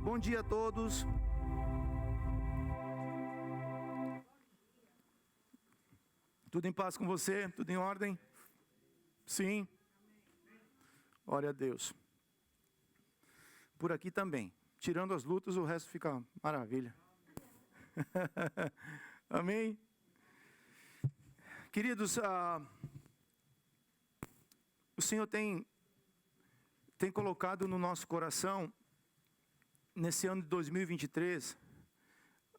Bom dia a todos. Tudo em paz com você? Tudo em ordem? Sim. Glória a Deus. Por aqui também. Tirando as lutas, o resto fica maravilha. Amém? Queridos, o Senhor tem colocado no nosso coração, nesse ano de 2023,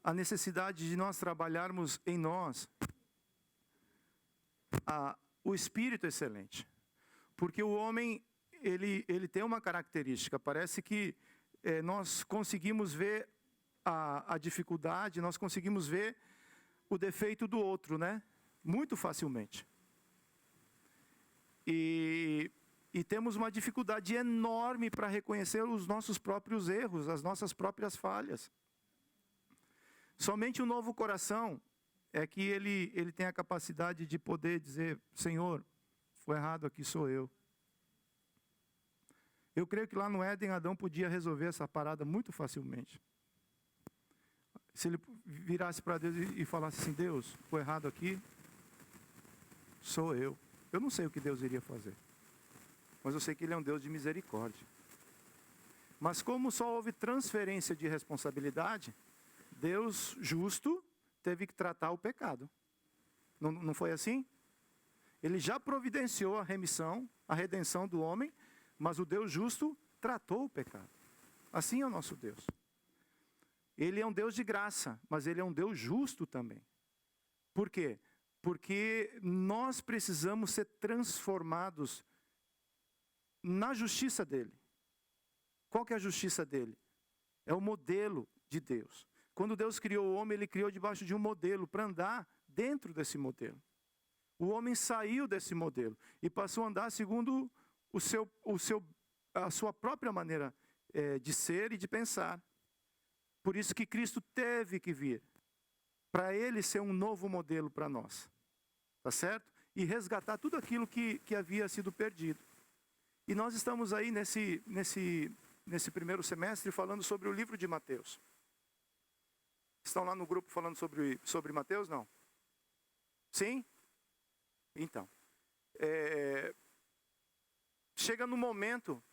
a necessidade de nós trabalharmos em nós o espírito excelente. Porque o homem, ele tem uma característica, parece que nós conseguimos ver a dificuldade, nós conseguimos ver o defeito do outro, né? Muito facilmente. E temos uma dificuldade enorme para reconhecer os nossos próprios erros, as nossas próprias falhas. Somente o novo coração é que ele tem a capacidade de poder dizer: Senhor, foi errado, aqui sou eu. Eu creio que lá no Éden, Adão podia resolver essa parada muito facilmente. Se ele virasse para Deus e falasse assim: Deus, foi errado aqui, sou eu. Eu não sei o que Deus iria fazer, mas eu sei que Ele é um Deus de misericórdia. Mas como só houve transferência de responsabilidade, Deus justo teve que tratar o pecado. Não foi assim? Ele já providenciou a remissão, a redenção do homem, mas o Deus justo tratou o pecado. Assim é o nosso Deus. Ele é um Deus de graça, mas Ele é um Deus justo também. Por quê? Porque nós precisamos ser transformados na justiça dEle. Qual que é a justiça dEle? É o modelo de Deus. Quando Deus criou o homem, Ele criou debaixo de um modelo, para andar dentro desse modelo. O homem saiu desse modelo e passou a andar segundo a sua própria maneira de ser e de pensar. Por isso que Cristo teve que vir, para Ele ser um novo modelo para nós. Tá certo? E resgatar tudo aquilo que havia sido perdido. E nós estamos aí nesse primeiro semestre falando sobre o livro de Mateus. Estão lá no grupo falando sobre Mateus, não? Sim? Então. Chega no momento,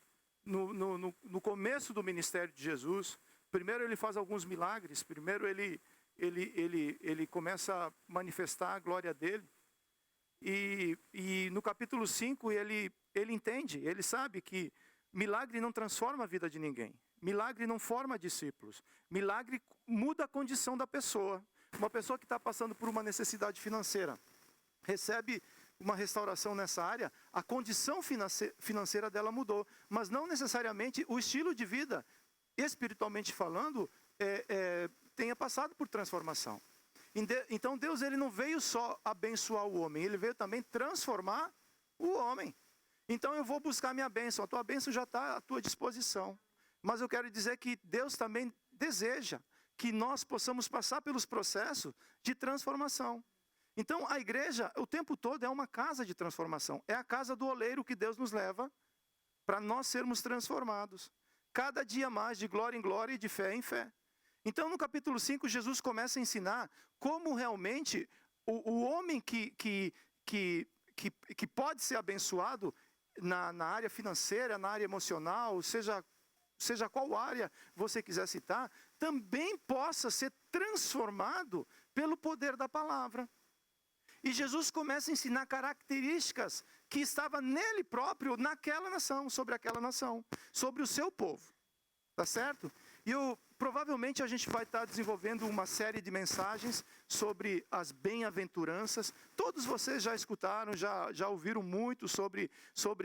no começo do ministério de Jesus, primeiro Ele faz alguns milagres, primeiro ele começa a manifestar a glória dEle. E no capítulo 5 ele entende, ele sabe que milagre não transforma a vida de ninguém. Milagre não forma discípulos. Milagre muda a condição da pessoa. Uma pessoa que está passando por uma necessidade financeira, recebe uma restauração nessa área, a condição financeira dela mudou. Mas não necessariamente o estilo de vida, espiritualmente falando, tenha passado por transformação. Então Deus ele não veio só abençoar o homem, Ele veio também transformar o homem. Então eu vou buscar minha bênção, a tua bênção já está à tua disposição. Mas eu quero dizer que Deus também deseja que nós possamos passar pelos processos de transformação. Então a igreja o tempo todo é uma casa de transformação. É a casa do oleiro que Deus nos leva para nós sermos transformados. Cada dia mais, de glória em glória e de fé em fé. Então no capítulo 5 Jesus começa a ensinar como realmente o homem que pode ser abençoado na área financeira, na área emocional, seja qual área você quiser citar, também possa ser transformado pelo poder da palavra. E Jesus começa a ensinar características que estavam nele próprio, naquela nação, sobre aquela nação, sobre o seu povo. Tá certo? E provavelmente a gente vai estar desenvolvendo uma série de mensagens sobre as bem-aventuranças. Todos vocês já escutaram, já ouviram muito sobre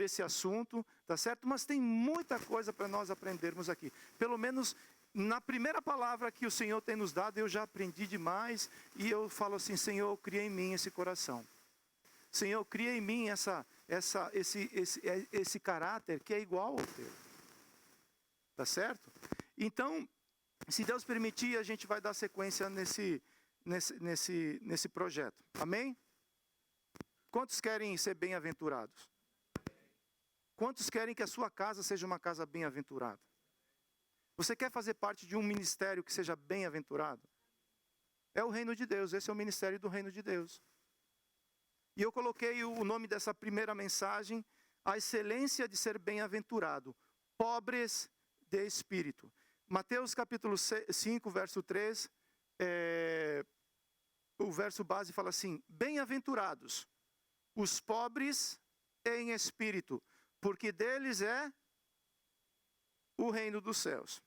esse assunto, tá certo? Mas tem muita coisa para nós aprendermos aqui. Pelo menos na primeira palavra que o Senhor tem nos dado, eu já aprendi demais. E eu falo assim: Senhor, cria em mim esse coração. Senhor, cria em mim esse caráter que é igual ao teu. Tá certo? Então, se Deus permitir, a gente vai dar sequência nesse projeto. Amém? Quantos querem ser bem-aventurados? Quantos querem que a sua casa seja uma casa bem-aventurada? Você quer fazer parte de um ministério que seja bem-aventurado? É o reino de Deus, esse é o ministério do reino de Deus. E eu coloquei o nome dessa primeira mensagem, a excelência de ser bem-aventurado, pobres de espírito. Mateus capítulo 5, verso 3, o verso base fala assim: bem-aventurados os pobres em espírito, porque deles é o reino dos céus.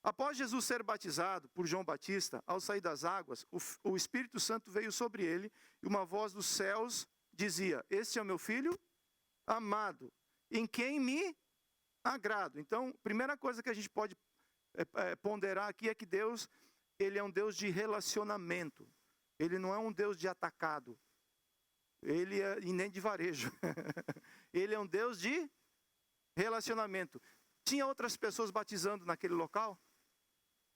Após Jesus ser batizado por João Batista, ao sair das águas, o Espírito Santo veio sobre ele e uma voz dos céus dizia: este é o meu filho amado, em quem me agrado. Então, primeira coisa que a gente pode ponderar aqui é que Deus, ele é um Deus de relacionamento. Ele não é um Deus de atacado. E nem de varejo. Ele é um Deus de relacionamento. Tinha outras pessoas batizando naquele local?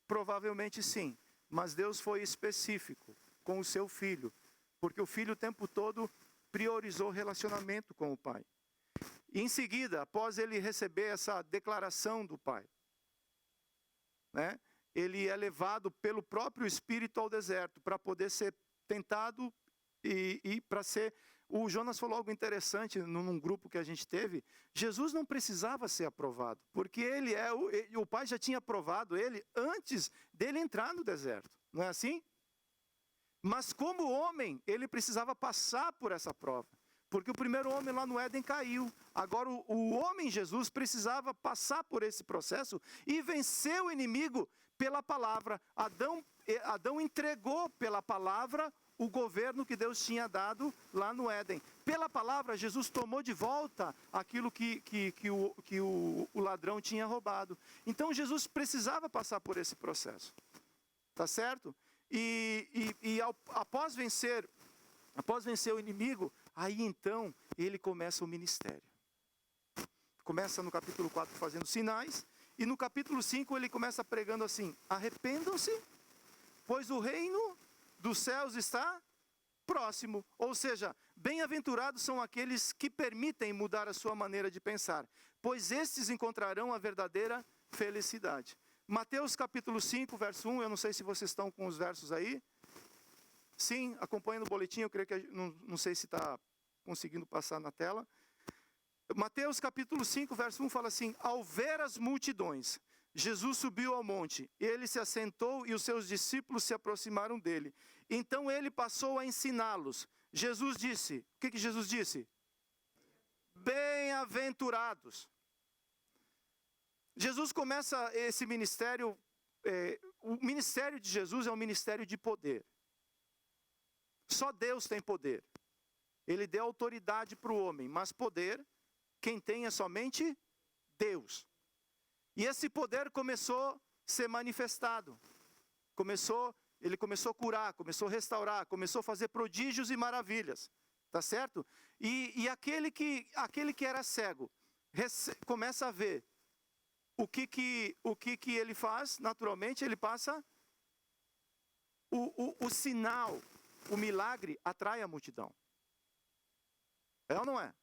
Provavelmente sim, mas Deus foi específico com o seu filho, porque o filho o tempo todo priorizou relacionamento com o pai. E em seguida, após ele receber essa declaração do pai, né, ele é levado pelo próprio Espírito ao deserto para poder ser tentado e para ser... O Jonas falou algo interessante num grupo que a gente teve. Jesus não precisava ser aprovado, porque o pai já tinha aprovado ele antes dele entrar no deserto. Não é assim? Mas como homem, ele precisava passar por essa prova. Porque o primeiro homem lá no Éden caiu. Agora o homem Jesus precisava passar por esse processo e vencer o inimigo pela palavra. Adão entregou pela palavra o governo que Deus tinha dado lá no Éden. Pela palavra, Jesus tomou de volta aquilo que o ladrão tinha roubado. Então, Jesus precisava passar por esse processo. Tá certo? Após vencer o inimigo, aí então, ele começa o ministério. Começa no capítulo 4 fazendo sinais, e no capítulo 5 ele começa pregando assim: arrependam-se, pois o reino dos céus está próximo. Ou seja, bem-aventurados são aqueles que permitem mudar a sua maneira de pensar, pois estes encontrarão a verdadeira felicidade. Mateus capítulo 5, verso 1, eu não sei se vocês estão com os versos aí. Sim, acompanha no boletim, eu creio que não sei se está conseguindo passar na tela. Mateus capítulo 5, verso 1 fala assim: ao ver as multidões, Jesus subiu ao monte, ele se assentou e os seus discípulos se aproximaram dele. Então ele passou a ensiná-los. Jesus disse, o que Jesus disse? Bem-aventurados. Jesus começa esse ministério, o ministério de Jesus é um ministério de poder. Só Deus tem poder. Ele deu autoridade para o homem, mas poder, quem tem é somente Deus. E esse poder começou a ser manifestado. Ele começou a curar, começou a restaurar, começou a fazer prodígios e maravilhas. Tá certo? E aquele que era cego, começa a ver. O que ele faz? Naturalmente, ele passa... O sinal, o milagre, atrai a multidão. É ou não é?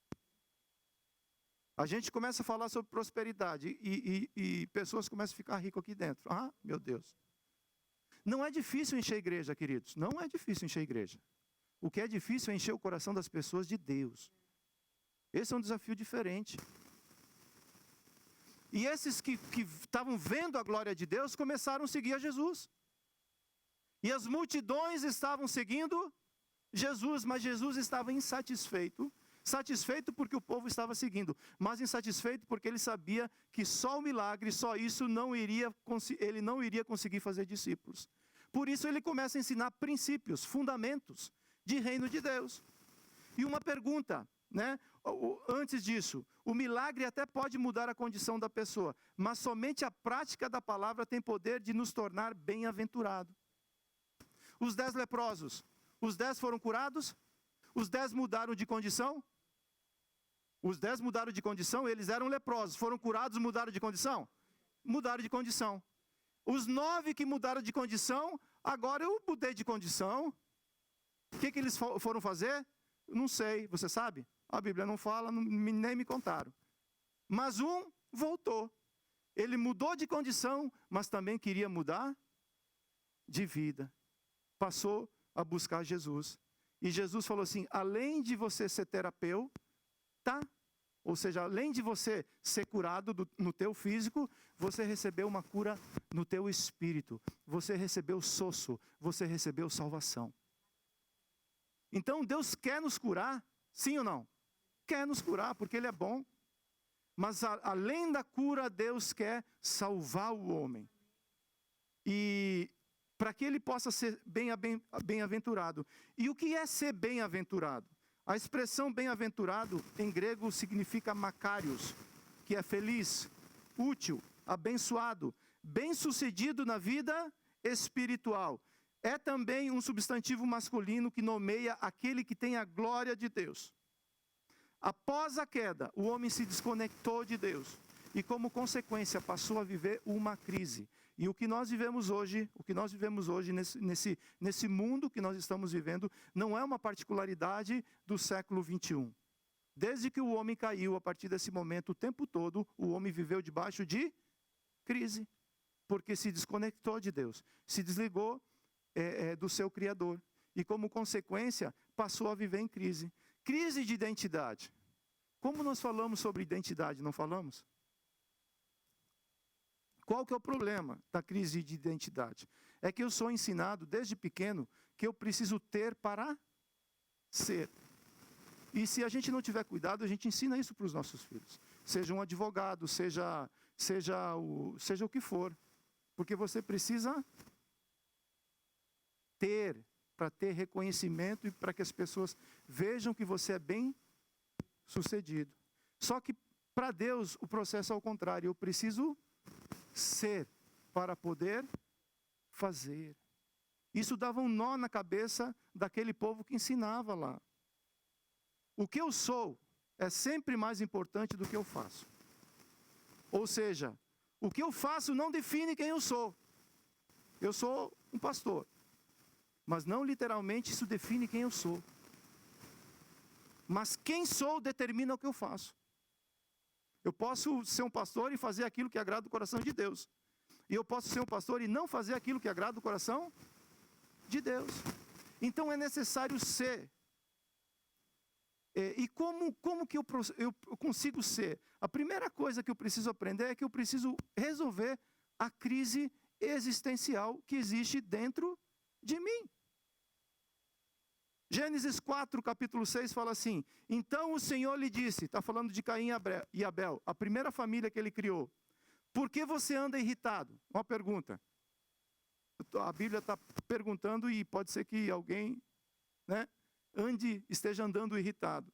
A gente começa a falar sobre prosperidade e pessoas começam a ficar ricas aqui dentro. Ah, meu Deus. Não é difícil encher a igreja, queridos. Não é difícil encher a igreja. O que é difícil é encher o coração das pessoas de Deus. Esse é um desafio diferente. E esses que estavam vendo a glória de Deus começaram a seguir a Jesus. E as multidões estavam seguindo Jesus, mas Jesus estava insatisfeito. Satisfeito porque o povo estava seguindo, mas insatisfeito porque ele sabia que só o milagre, só isso ele não iria conseguir fazer discípulos. Por isso ele começa a ensinar princípios, fundamentos de reino de Deus. E uma pergunta, né? Antes disso, o milagre até pode mudar a condição da pessoa, mas somente a prática da palavra tem poder de nos tornar bem-aventurado. Os 10 leprosos, os 10 foram curados? Os 10 mudaram de condição? Os 10 mudaram de condição, eles eram leprosos. Foram curados, mudaram de condição? Mudaram de condição. Os 9 que mudaram de condição, agora eu mudei de condição. O que eles foram fazer? Não sei, você sabe? A Bíblia não fala, nem me contaram. Mas um voltou. Ele mudou de condição, mas também queria mudar de vida. Passou a buscar Jesus. E Jesus falou assim, além de você ser terapeuta, ou seja, além de você ser curado no teu físico, você recebeu uma cura no teu espírito. Você recebeu sosso, você recebeu salvação. Então Deus quer nos curar, sim ou não? Quer nos curar, porque Ele é bom. Mas além da cura, Deus quer salvar o homem. E para que ele possa ser bem-aventurado. E o que é ser bem-aventurado? A expressão bem-aventurado em grego significa makarios, que é feliz, útil, abençoado, bem-sucedido na vida espiritual. É também um substantivo masculino que nomeia aquele que tem a glória de Deus. Após a queda, o homem se desconectou de Deus e, como consequência, passou a viver uma crise. E o que nós vivemos hoje, nesse mundo que nós estamos vivendo, não é uma particularidade do século 21. Desde que o homem caiu, a partir desse momento, o tempo todo, o homem viveu debaixo de crise, porque se desconectou de Deus, se desligou do seu Criador. E, como consequência, passou a viver em crise. Crise de identidade. Como nós falamos sobre identidade, não falamos? Qual que é o problema da crise de identidade? É que eu sou ensinado desde pequeno que eu preciso ter para ser. E se a gente não tiver cuidado, a gente ensina isso para os nossos filhos. Seja um advogado, seja o que for. Porque você precisa ter, para ter reconhecimento e para que as pessoas vejam que você é bem sucedido. Só que para Deus o processo é ao contrário. Eu preciso ser para poder fazer. Isso dava um nó na cabeça daquele povo que ensinava lá. O que eu sou é sempre mais importante do que eu faço. Ou seja, o que eu faço não define quem eu sou. Eu sou um pastor. Mas não literalmente isso define quem eu sou. Mas quem sou determina o que eu faço. Eu posso ser um pastor e fazer aquilo que agrada o coração de Deus. E eu posso ser um pastor e não fazer aquilo que agrada o coração de Deus. Então é necessário ser. E como que eu consigo ser? A primeira coisa que eu preciso aprender é que eu preciso resolver a crise existencial que existe dentro de mim. Gênesis 4, capítulo 6 fala assim, então o Senhor lhe disse, está falando de Caim e Abel, a primeira família que ele criou, por que você anda irritado? Uma pergunta. A Bíblia está perguntando e pode ser que alguém, esteja andando irritado.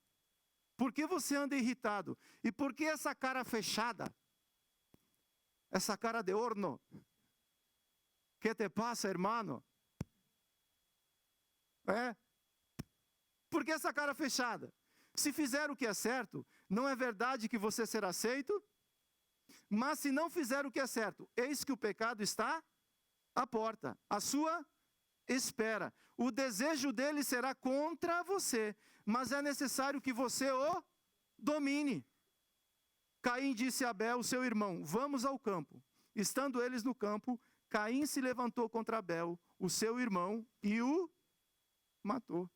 Por que você anda irritado? E por que essa cara fechada? Essa cara de horno? Que te passa, hermano? Por que essa cara fechada? Se fizer o que é certo, não é verdade que você será aceito? Mas se não fizer o que é certo, eis que o pecado está à porta, à sua espera. O desejo dele será contra você, mas é necessário que você o domine. Caim disse a Abel, seu irmão, vamos ao campo. Estando eles no campo, Caim se levantou contra Abel, o seu irmão, e o matou.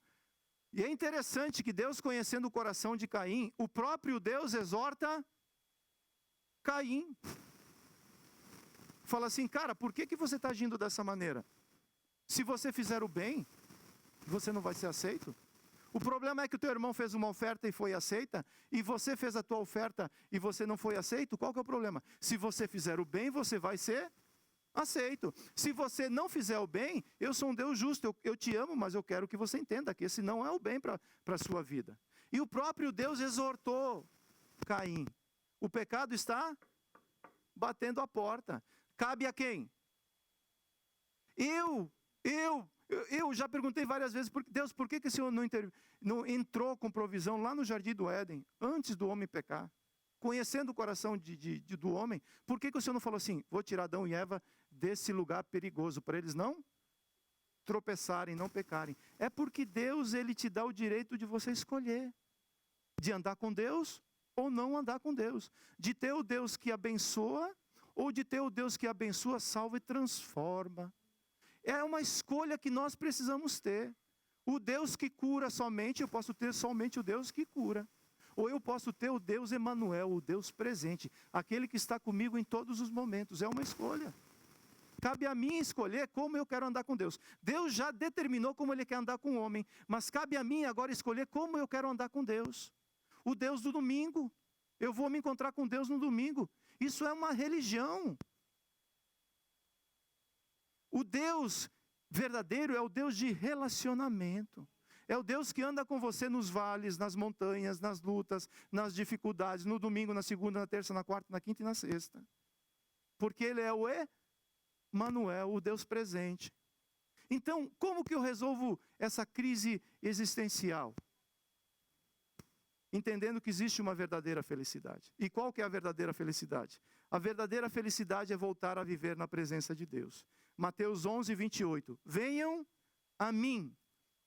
E é interessante que Deus, conhecendo o coração de Caim, o próprio Deus exorta Caim. Fala assim, cara, por que você está agindo dessa maneira? Se você fizer o bem, você não vai ser aceito. O problema é que o teu irmão fez uma oferta e foi aceita, e você fez a tua oferta e você não foi aceito, qual que é o problema? Se você fizer o bem, você vai ser aceito. Se você não fizer o bem, eu sou um Deus justo, eu te amo, mas eu quero que você entenda que esse não é o bem para a sua vida. E o próprio Deus exortou Caim. O pecado está batendo a porta. Cabe a quem? Eu já perguntei várias vezes, Deus, por que o Senhor não entrou com provisão lá no Jardim do Éden, antes do homem pecar? Conhecendo o coração do homem, por que o Senhor não falou assim, vou tirar Adão e Eva desse lugar perigoso, para eles não tropeçarem, não pecarem? É porque Deus, Ele te dá o direito de você escolher, de andar com Deus ou não andar com Deus, de ter o Deus que abençoa ou de ter o Deus que abençoa, salva e transforma? É uma escolha que nós precisamos ter. O Deus que cura somente, eu posso ter somente o Deus que cura. Ou eu posso ter o Deus Emanuel, o Deus presente, aquele que está comigo em todos os momentos. É uma escolha. Cabe a mim escolher como eu quero andar com Deus. Deus já determinou como Ele quer andar com o homem, mas cabe a mim agora escolher como eu quero andar com Deus. O Deus do domingo, eu vou me encontrar com Deus no domingo. Isso é uma religião. O Deus verdadeiro é o Deus de relacionamento. É o Deus que anda com você nos vales, nas montanhas, nas lutas, nas dificuldades, no domingo, na segunda, na terça, na quarta, na quinta e na sexta. Porque Ele é o Emanuel, o Deus presente. Então, como que eu resolvo essa crise existencial? Entendendo que existe uma verdadeira felicidade. E qual que é a verdadeira felicidade? A verdadeira felicidade é voltar a viver na presença de Deus. Mateus 11, 28. Venham a mim,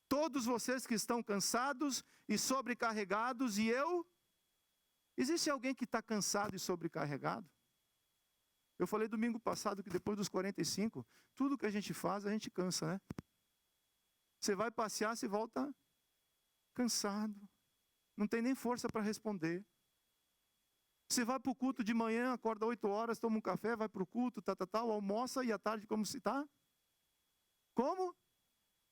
todos vocês que estão cansados e sobrecarregados, e eu... Existe alguém que está cansado e sobrecarregado? Eu falei domingo passado que depois dos 45, tudo que a gente faz, a gente cansa, né? Você vai passear, você volta cansado. Não tem nem força para responder. Você vai para o culto de manhã, acorda 8 horas, toma um café, vai para o culto, almoça, e à tarde como se está? Como?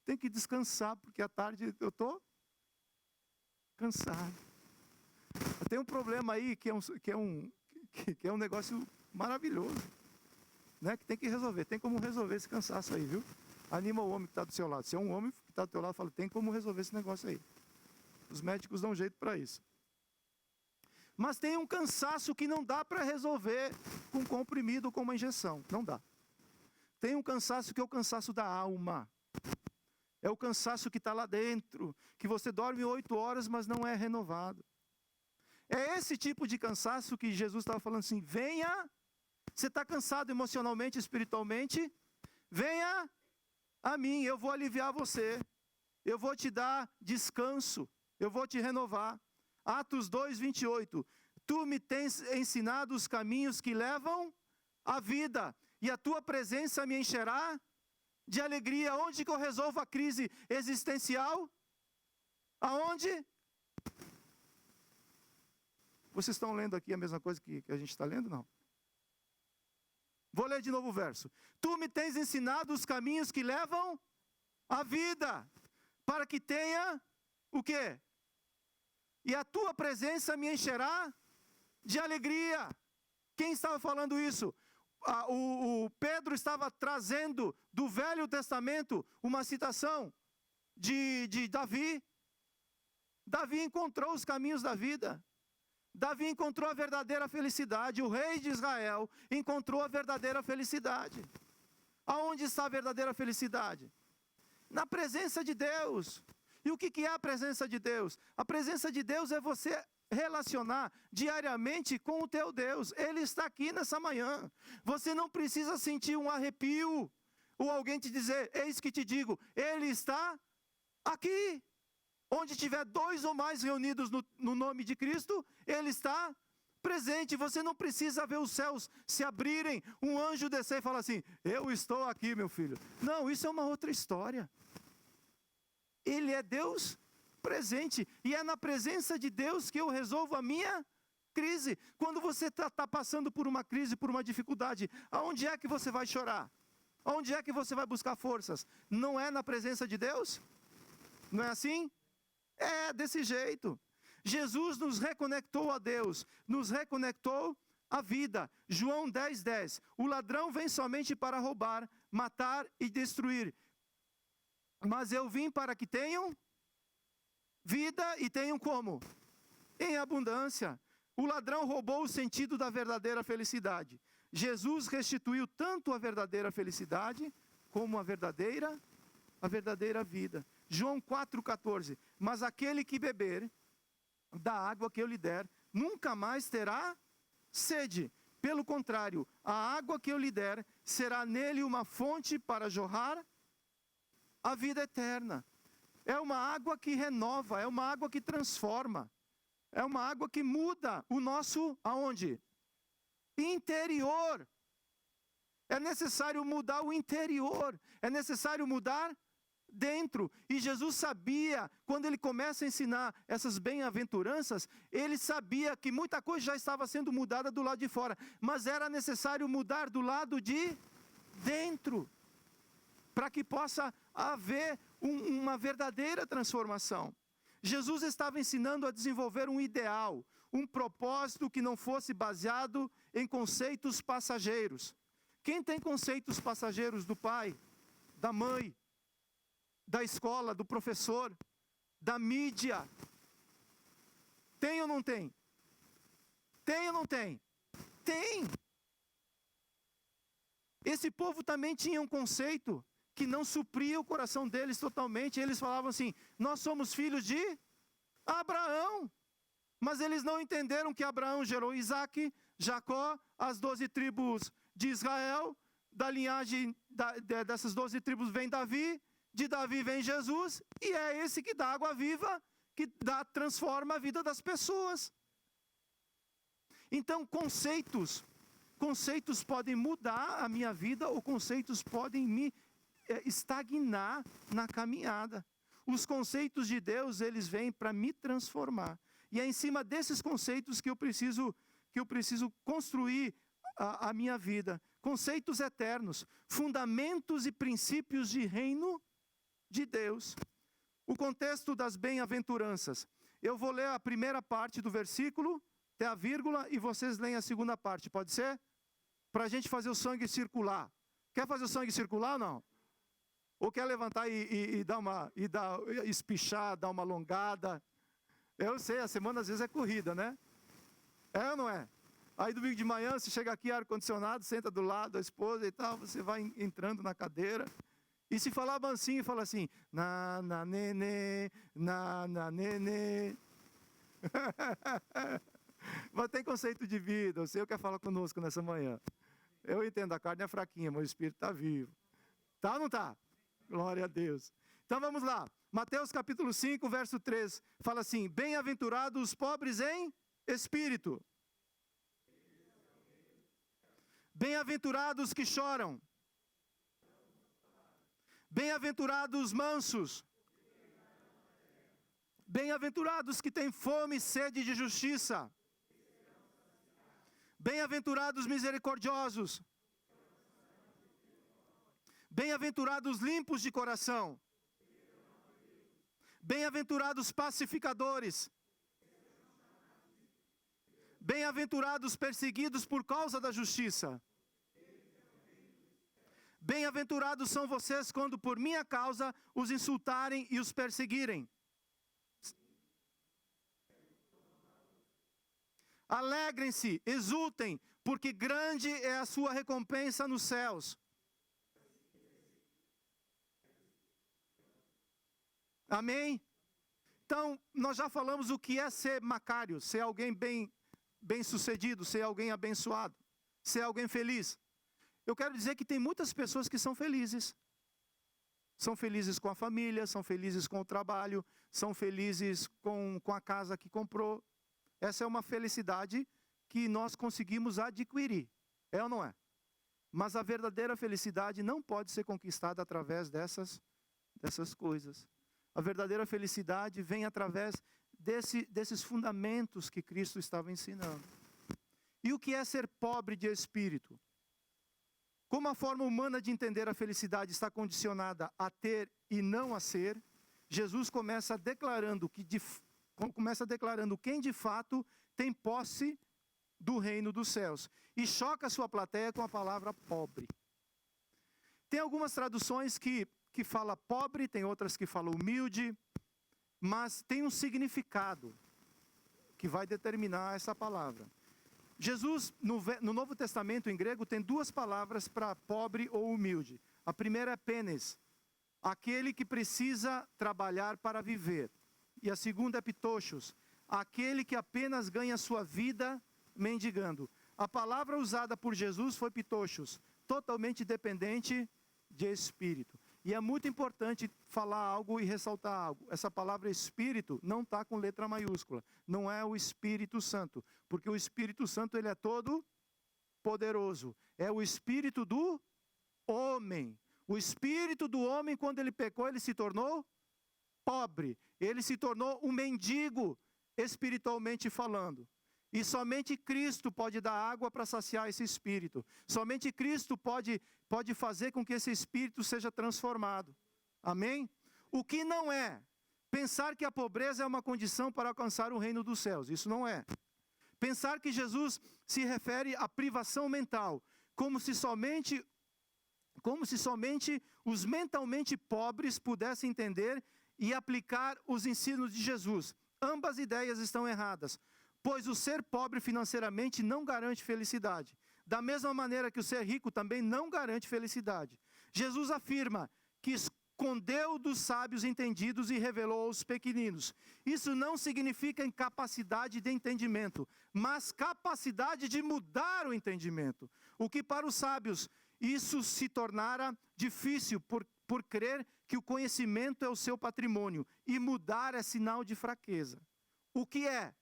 Tem que descansar, porque à tarde eu estou cansado. Tem um problema aí que é um negócio maravilhoso, né? Que tem que resolver. Tem como resolver esse cansaço aí, viu? Anima o homem que está do seu lado. Se é um homem que está do teu lado, fala, tem como resolver esse negócio aí. Os médicos dão jeito para isso. Mas tem um cansaço que não dá para resolver com comprimido ou com uma injeção. Não dá. Tem um cansaço que é o cansaço da alma. É o cansaço que está lá dentro. Que você dorme 8 horas, mas não é renovado. É esse tipo de cansaço que Jesus estava falando assim, venha, você está cansado emocionalmente, espiritualmente, venha a mim, eu vou aliviar você. Eu vou te dar descanso. Eu vou te renovar. Atos 2, 28. Tu me tens ensinado os caminhos que levam à vida, e a tua presença me encherá de alegria. Onde que eu resolvo a crise existencial? Aonde? Vocês estão lendo aqui a mesma coisa que a gente está lendo? Não. Vou ler de novo o verso. Tu me tens ensinado os caminhos que levam à vida, para que tenha o quê? E a tua presença me encherá de alegria. Quem estava falando isso? O Pedro estava trazendo do Velho Testamento uma citação de Davi. Davi encontrou os caminhos da vida. Davi encontrou a verdadeira felicidade. O rei de Israel encontrou a verdadeira felicidade. Aonde está a verdadeira felicidade? Na presença de Deus. E o que é a presença de Deus? A presença de Deus é você relacionar diariamente com o teu Deus. Ele está aqui nessa manhã. Você não precisa sentir um arrepio, ou alguém te dizer, eis que te digo, Ele está aqui. Onde tiver 2 ou mais reunidos no nome de Cristo, Ele está presente. Você não precisa ver os céus se abrirem, um anjo descer e falar assim, eu estou aqui, meu filho. Não, isso é uma outra história. Ele é Deus presente, e é na presença de Deus que eu resolvo a minha crise. Quando você está passando por uma crise, por uma dificuldade, aonde é que você vai chorar? Aonde é que você vai buscar forças? Não é na presença de Deus? Não é assim? É desse jeito. Jesus nos reconectou a Deus, nos reconectou à vida. João 10, 10. O ladrão vem somente para roubar, matar e destruir. Mas eu vim para que tenham vida e tenham como? Em abundância. O ladrão roubou o sentido da verdadeira felicidade. Jesus restituiu tanto a verdadeira felicidade como a verdadeira vida. João 4,14. Mas aquele que beber da água que eu lhe der, nunca mais terá sede. Pelo contrário, a água que eu lhe der será nele uma fonte para jorrar a vida eterna. É uma água que renova, é uma água que transforma. É uma água que muda o nosso, aonde? Interior. É necessário mudar o interior. É necessário mudar dentro. E Jesus sabia, quando ele começa a ensinar essas bem-aventuranças, ele sabia que muita coisa já estava sendo mudada do lado de fora, mas era necessário mudar do lado de dentro, para que possa haver uma verdadeira transformação. Jesus estava ensinando a desenvolver um ideal, um propósito que não fosse baseado em conceitos passageiros. Quem tem conceitos passageiros do pai, da mãe, da escola, do professor, da mídia? Tem ou não tem? Tem ou não tem? Tem! Esse povo também tinha um conceito que não supria o coração deles totalmente. Eles falavam assim: nós somos filhos de Abraão. Mas eles não entenderam que Abraão gerou Isaque, Jacó, as 12 tribos de Israel. Da linhagem dessas 12 tribos vem Davi, de Davi vem Jesus, e é esse que dá água viva, que transforma a vida das pessoas. Então, conceitos podem mudar a minha vida, ou conceitos podem me estagnar na caminhada. Os conceitos de Deus, eles vêm para me transformar. E é em cima desses conceitos que eu preciso construir a minha vida. Conceitos eternos, fundamentos e princípios de reino de Deus. O contexto das bem-aventuranças. Eu vou ler a primeira parte do versículo, até a vírgula, e vocês leem a segunda parte, pode ser? Para a gente fazer o sangue circular. Quer fazer o sangue circular ou não? Ou quer levantar e espichar, dar uma alongada? Eu sei, a semana às vezes é corrida, né? É ou não é? Aí domingo de manhã, você chega aqui, ar-condicionado, senta do lado da esposa e tal, você vai entrando na cadeira. E se falar mansinho, fala assim: na nenê, na nenê. Mas tem conceito de vida, o Senhor quer falar conosco nessa manhã. Eu entendo, a carne é fraquinha, mas o Espírito está vivo. Tá ou não tá? Glória a Deus. Então vamos lá. Mateus capítulo 5, verso 3, fala assim: bem-aventurados os pobres em espírito. Bem-aventurados que choram. Bem-aventurados os mansos. Bem-aventurados que têm fome e sede de justiça. Bem-aventurados misericordiosos. Bem-aventurados limpos de coração. Bem-aventurados pacificadores. Bem-aventurados perseguidos por causa da justiça. Bem-aventurados são vocês quando por minha causa os insultarem e os perseguirem. Alegrem-se, exultem, porque grande é a sua recompensa nos céus. Amém? Então, nós já falamos o que é ser macário, ser alguém bem sucedido, ser alguém abençoado, ser alguém feliz. Eu quero dizer que tem muitas pessoas que são felizes. São felizes com a família, são felizes com o trabalho, são felizes com a casa que comprou. Essa é uma felicidade que nós conseguimos adquirir. É ou não é? Mas a verdadeira felicidade não pode ser conquistada através dessas coisas. A verdadeira felicidade vem através desses fundamentos que Cristo estava ensinando. E o que é ser pobre de espírito? Como a forma humana de entender a felicidade está condicionada a ter e não a ser, Jesus começa declarando quem de fato tem posse do reino dos céus. E choca a sua plateia com a palavra pobre. Tem algumas traduções que fala pobre, tem outras que falam humilde, mas tem um significado que vai determinar essa palavra. Jesus, no Novo Testamento, em grego, tem duas palavras para pobre ou humilde. A primeira é penes, aquele que precisa trabalhar para viver. E a segunda é pitochos, aquele que apenas ganha sua vida mendigando. A palavra usada por Jesus foi pitochos, totalmente dependente de espírito. E é muito importante falar algo e ressaltar algo. Essa palavra espírito não está com letra maiúscula. Não é o Espírito Santo. Porque o Espírito Santo ele é todo poderoso. É o espírito do homem. O espírito do homem, quando ele pecou, ele se tornou pobre. Ele se tornou um mendigo, espiritualmente falando. E somente Cristo pode dar água para saciar esse espírito. Somente Cristo pode fazer com que esse espírito seja transformado. Amém? O que não é pensar que a pobreza é uma condição para alcançar o reino dos céus. Isso não é. Pensar que Jesus se refere à privação mental, como se somente os mentalmente pobres pudessem entender e aplicar os ensinos de Jesus. Ambas ideias estão erradas, pois o ser pobre financeiramente não garante felicidade. Da mesma maneira que o ser rico também não garante felicidade. Jesus afirma que escondeu dos sábios entendidos e revelou aos pequeninos. Isso não significa incapacidade de entendimento, mas capacidade de mudar o entendimento. O que para os sábios isso se tornara difícil por crer que o conhecimento é o seu patrimônio e mudar é sinal de fraqueza. O que é?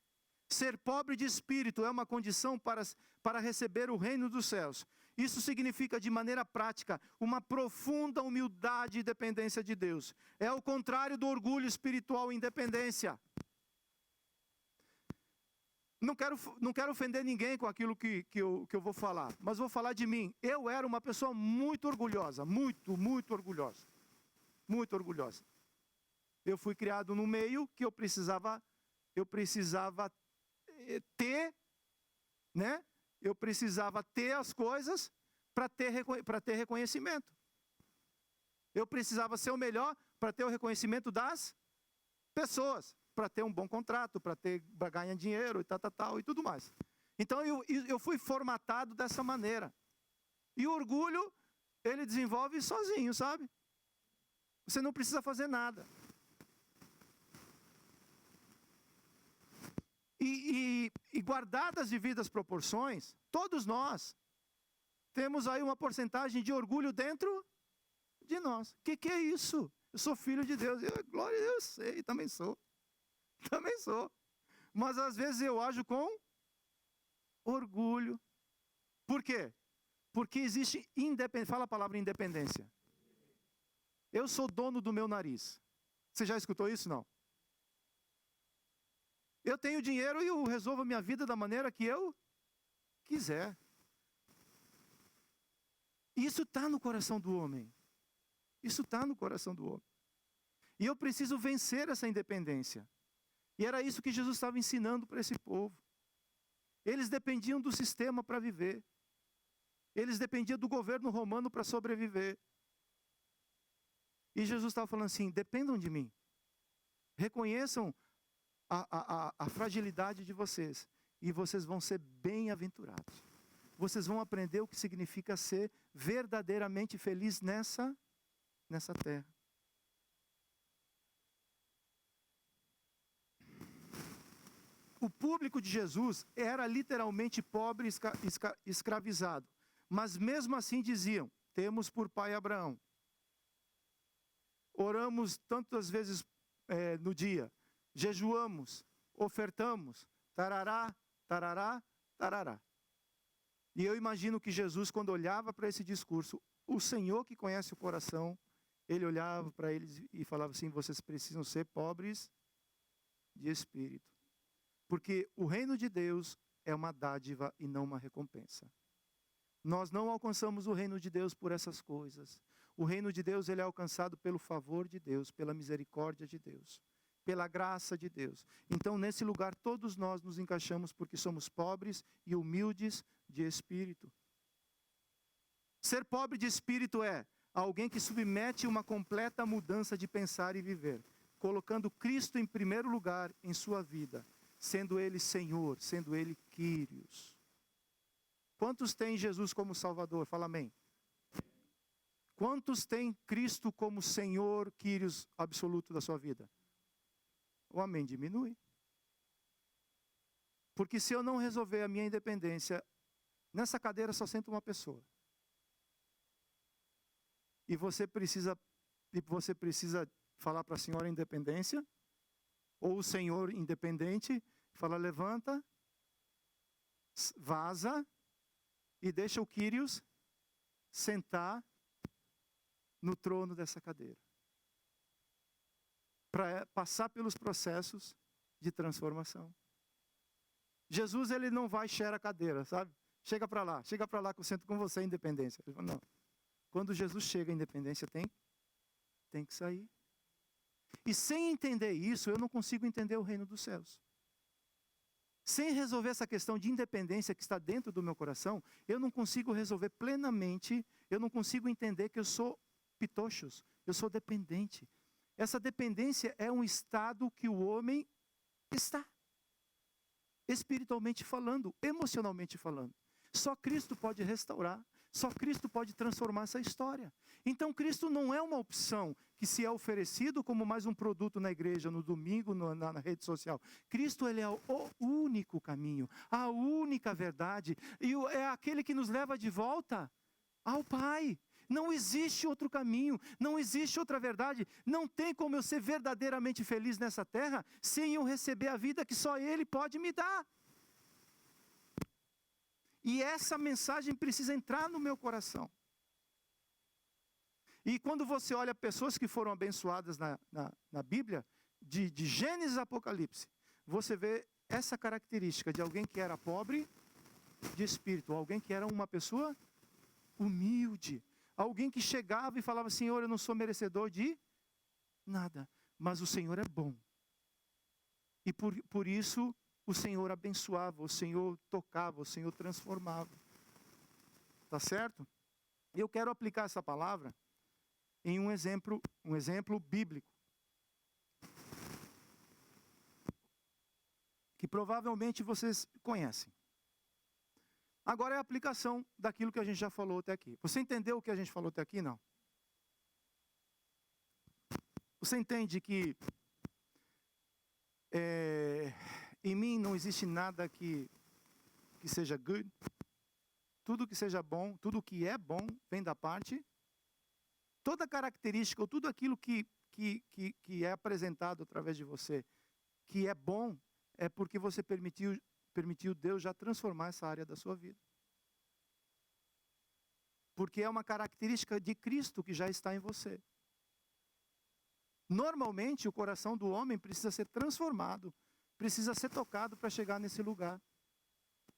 Ser pobre de espírito é uma condição para receber o reino dos céus. Isso significa, de maneira prática, uma profunda humildade e dependência de Deus. É o contrário do orgulho espiritual e independência. Não quero ofender ninguém com aquilo que eu vou falar, mas vou falar de mim. Eu era uma pessoa muito orgulhosa, muito orgulhosa. Muito orgulhosa. Eu fui criado num meio que eu precisava ter, né? Eu precisava ter as coisas para ter reconhecimento. Eu precisava ser o melhor para ter o reconhecimento das pessoas, para ter um bom contrato, para ganhar dinheiro e tal, e tudo mais. Então eu fui formatado dessa maneira. E o orgulho, ele desenvolve sozinho, sabe? Você não precisa fazer nada. E guardadas as devidas proporções, todos nós temos aí uma porcentagem de orgulho dentro de nós. O que é isso? Eu sou filho de Deus. Glória a Deus, sei, também sou. Também sou. Mas às vezes eu ajo com orgulho. Por quê? Porque existe independência. Fala a palavra independência. Eu sou dono do meu nariz. Você já escutou isso? Não. Eu tenho dinheiro e eu resolvo a minha vida da maneira que eu quiser. Isso está no coração do homem. Isso está no coração do homem. E eu preciso vencer essa independência. E era isso que Jesus estava ensinando para esse povo. Eles dependiam do sistema para viver. Eles dependiam do governo romano para sobreviver. E Jesus estava falando assim: dependam de mim. Reconheçam a fragilidade de vocês. E vocês vão ser bem-aventurados. Vocês vão aprender o que significa ser verdadeiramente feliz nessa terra. O público de Jesus era literalmente pobre e escravizado. Mas mesmo assim diziam: temos por pai Abraão. Oramos tantas vezes no dia. Jejuamos, ofertamos, tarará, tarará, tarará. E eu imagino que Jesus, quando olhava para esse discurso, o Senhor que conhece o coração, Ele olhava para eles e falava assim: vocês precisam ser pobres de espírito. Porque o reino de Deus é uma dádiva e não uma recompensa. Nós não alcançamos o reino de Deus por essas coisas. O reino de Deus, ele é alcançado pelo favor de Deus, pela misericórdia de Deus, pela graça de Deus. Então, nesse lugar, todos nós nos encaixamos porque somos pobres e humildes de espírito. Ser pobre de espírito é alguém que submete uma completa mudança de pensar e viver, colocando Cristo em primeiro lugar em sua vida, sendo Ele Senhor, sendo Ele Quírios. Quantos têm Jesus como Salvador? Fala amém. Quantos têm Cristo como Senhor, Quírios absoluto da sua vida? O amém diminui. Porque se eu não resolver a minha independência, nessa cadeira só senta uma pessoa. E você precisa falar para a senhora independência, ou o senhor independente, falar: levanta, vaza e deixa o Kyrios sentar no trono dessa cadeira, para passar pelos processos de transformação. Jesus, ele não vai share a cadeira, sabe? Chega para lá que eu sento com você em independência. Ele fala, não. Quando Jesus chega em independência, tem que sair. E sem entender isso, eu não consigo entender o reino dos céus. Sem resolver essa questão de independência que está dentro do meu coração, eu não consigo resolver plenamente, eu não consigo entender que eu sou pitochos, eu sou dependente. Essa dependência é um estado que o homem está, espiritualmente falando, emocionalmente falando. Só Cristo pode restaurar, só Cristo pode transformar essa história. Então Cristo não é uma opção que se é oferecido como mais um produto na igreja, no domingo, na rede social. Cristo, ele é o único caminho, a única verdade, e é aquele que nos leva de volta ao Pai. Não existe outro caminho, não existe outra verdade. Não tem como eu ser verdadeiramente feliz nessa terra sem eu receber a vida que só Ele pode me dar. E essa mensagem precisa entrar no meu coração. E quando você olha pessoas que foram abençoadas na Bíblia, de Gênesis a Apocalipse, você vê essa característica de alguém que era pobre de espírito, alguém que era uma pessoa humilde, alguém que chegava e falava, Senhor, eu não sou merecedor de nada, mas o Senhor é bom. E por isso o Senhor abençoava, o Senhor tocava, o Senhor transformava. Tá certo? Eu quero aplicar essa palavra em um exemplo bíblico. Que provavelmente vocês conhecem. Agora é a aplicação daquilo que a gente já falou até aqui. Você entendeu o que a gente falou até aqui? Não. Você entende que em mim não existe nada que seja good? Tudo que seja bom, tudo que é bom, vem da parte. Toda característica, ou tudo aquilo que é apresentado através de você, que é bom, é porque você permitiu Deus já transformar essa área da sua vida. Porque é uma característica de Cristo que já está em você. Normalmente, o coração do homem precisa ser transformado, precisa ser tocado para chegar nesse lugar.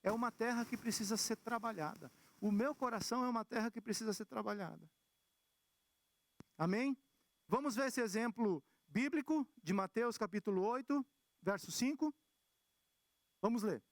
É uma terra que precisa ser trabalhada. O meu coração é uma terra que precisa ser trabalhada. Amém? Vamos ver esse exemplo bíblico de Mateus capítulo 8, verso 5. Vamos ler.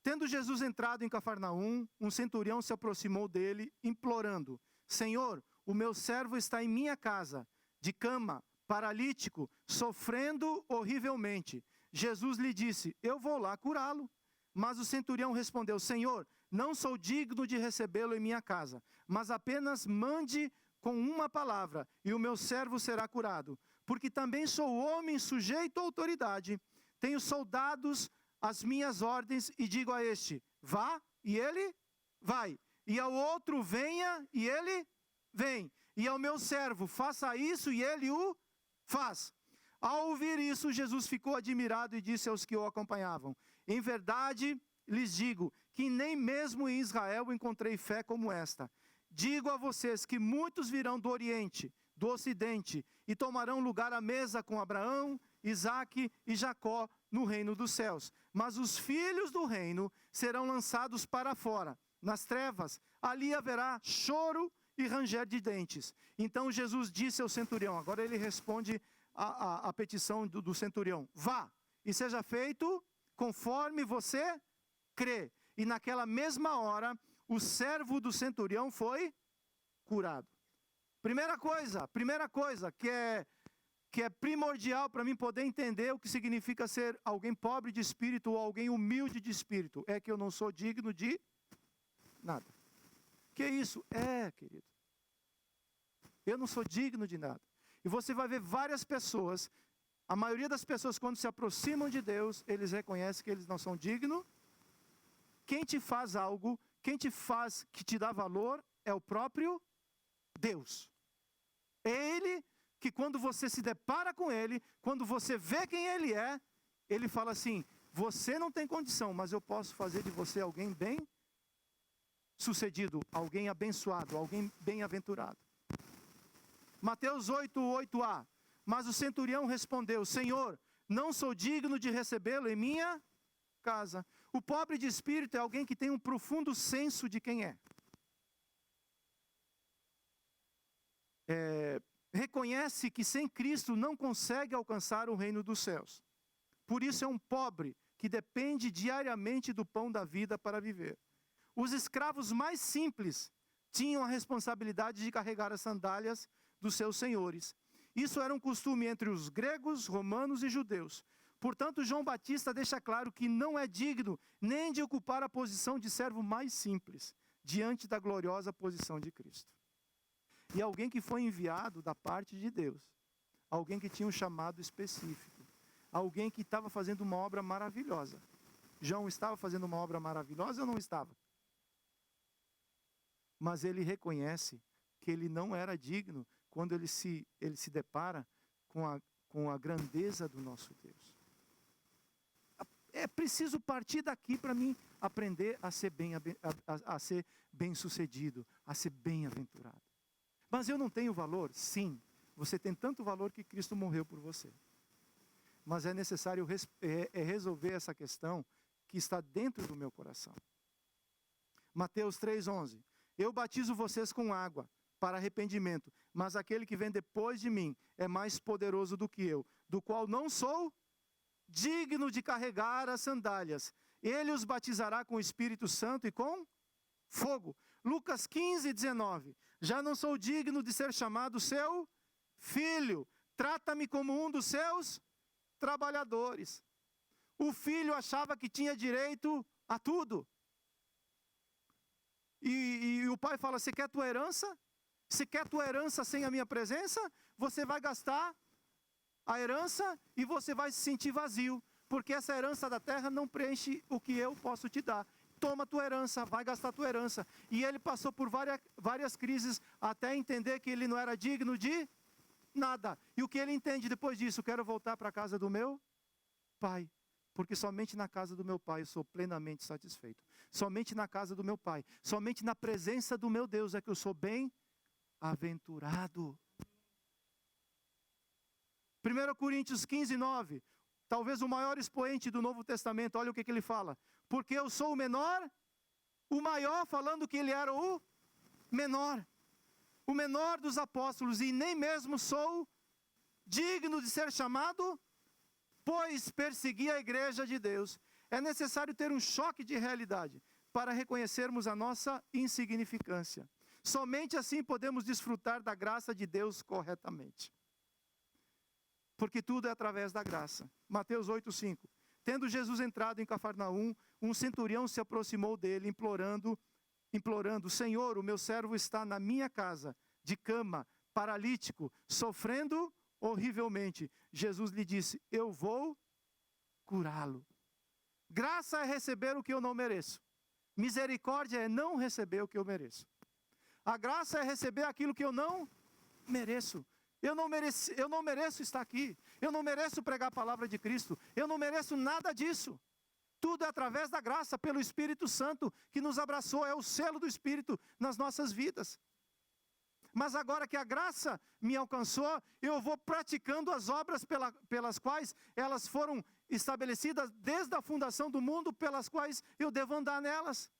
Tendo Jesus entrado em Cafarnaum, um centurião se aproximou dele, implorando, Senhor, o meu servo está em minha casa, de cama, paralítico, sofrendo horrivelmente. Jesus lhe disse, eu vou lá curá-lo. Mas o centurião respondeu, Senhor, não sou digno de recebê-lo em minha casa, mas apenas mande com uma palavra, e o meu servo será curado. Porque também sou homem sujeito à autoridade, tenho soldados às minhas ordens, e digo a este, vá, e ele vai. E ao outro, venha, e ele vem. E ao meu servo, faça isso, e ele o faz. Ao ouvir isso, Jesus ficou admirado e disse aos que o acompanhavam, em verdade, lhes digo, que nem mesmo em Israel encontrei fé como esta. Digo a vocês que muitos virão do Oriente, do Ocidente, e tomarão lugar à mesa com Abraão, Isaque e Jacó no reino dos céus. Mas os filhos do reino serão lançados para fora, nas trevas. Ali haverá choro e ranger de dentes. Então Jesus disse ao centurião, agora ele responde a petição do centurião, vá e seja feito conforme você crê. E naquela mesma hora, o servo do centurião foi curado. Primeira coisa que é primordial para mim poder entender o que significa ser alguém pobre de espírito ou alguém humilde de espírito, é que eu não sou digno de nada. Que isso? Querido. Eu não sou digno de nada. E você vai ver várias pessoas, a maioria das pessoas quando se aproximam de Deus, eles reconhecem que eles não são dignos. Quem te faz algo, quem te faz, que te dá valor, é o próprio Deus. É Ele que quando você se depara com Ele, quando você vê quem Ele é, Ele fala assim, você não tem condição, mas eu posso fazer de você alguém bem sucedido, alguém abençoado, alguém bem-aventurado. Mateus 8:8a. Mas o centurião respondeu: Senhor, não sou digno de recebê-lo em minha casa. O pobre de espírito é alguém que tem um profundo senso de quem é. Reconhece que sem Cristo não consegue alcançar o reino dos céus. Por isso é um pobre que depende diariamente do pão da vida para viver. Os escravos mais simples tinham a responsabilidade de carregar as sandálias dos seus senhores. Isso era um costume entre os gregos, romanos e judeus. Portanto, João Batista deixa claro que não é digno nem de ocupar a posição de servo mais simples, diante da gloriosa posição de Cristo. E alguém que foi enviado da parte de Deus, alguém que tinha um chamado específico, alguém que estava fazendo uma obra maravilhosa. João estava fazendo uma obra maravilhosa ou não estava? Mas ele reconhece que ele não era digno quando ele se depara com a grandeza do nosso Deus. É preciso partir daqui para mim aprender a ser bem-sucedido, a ser bem-aventurado. Mas eu não tenho valor? Sim, você tem tanto valor que Cristo morreu por você. Mas é necessário resolver essa questão que está dentro do meu coração. Mateus 3:11. Eu batizo vocês com água para arrependimento, mas aquele que vem depois de mim é mais poderoso do que eu, do qual não sou digno de carregar as sandálias. Ele os batizará com o Espírito Santo e com fogo. Lucas 15:19. Já não sou digno de ser chamado seu filho. Trata-me como um dos seus trabalhadores. O filho achava que tinha direito a tudo. E o pai fala: você quer tua herança? Você quer tua herança sem a minha presença? Você vai gastar a herança e você vai se sentir vazio, porque essa herança da terra não preenche o que eu posso te dar. Toma tua herança, vai gastar tua herança. E ele passou por várias crises até entender que ele não era digno de nada. E o que ele entende depois disso? Quero voltar para a casa do meu pai, porque somente na casa do meu pai eu sou plenamente satisfeito. Somente na casa do meu pai, somente na presença do meu Deus é que eu sou bem-aventurado. 1 Coríntios 15:9, talvez o maior expoente do Novo Testamento, olha o que ele fala. Porque eu sou o menor, o maior, falando que ele era o menor dos apóstolos, e nem mesmo sou digno de ser chamado, pois persegui a igreja de Deus. É necessário ter um choque de realidade para reconhecermos a nossa insignificância. Somente assim podemos desfrutar da graça de Deus corretamente. Porque tudo é através da graça. Mateus 8:5. Tendo Jesus entrado em Cafarnaum, um centurião se aproximou dele, implorando: Senhor, o meu servo está na minha casa, de cama, paralítico, sofrendo horrivelmente. Jesus lhe disse: eu vou curá-lo. Graça é receber o que eu não mereço. Misericórdia é não receber o que eu mereço. A graça é receber aquilo que eu não mereço. Eu não mereço estar aqui. Eu não mereço pregar a palavra de Cristo. Eu não mereço nada disso. Tudo é através da graça, pelo Espírito Santo que nos abraçou. É o selo do Espírito nas nossas vidas. Mas agora que a graça me alcançou, eu vou praticando as obras pelas quais elas foram estabelecidas desde a fundação do mundo, pelas quais eu devo andar nelas.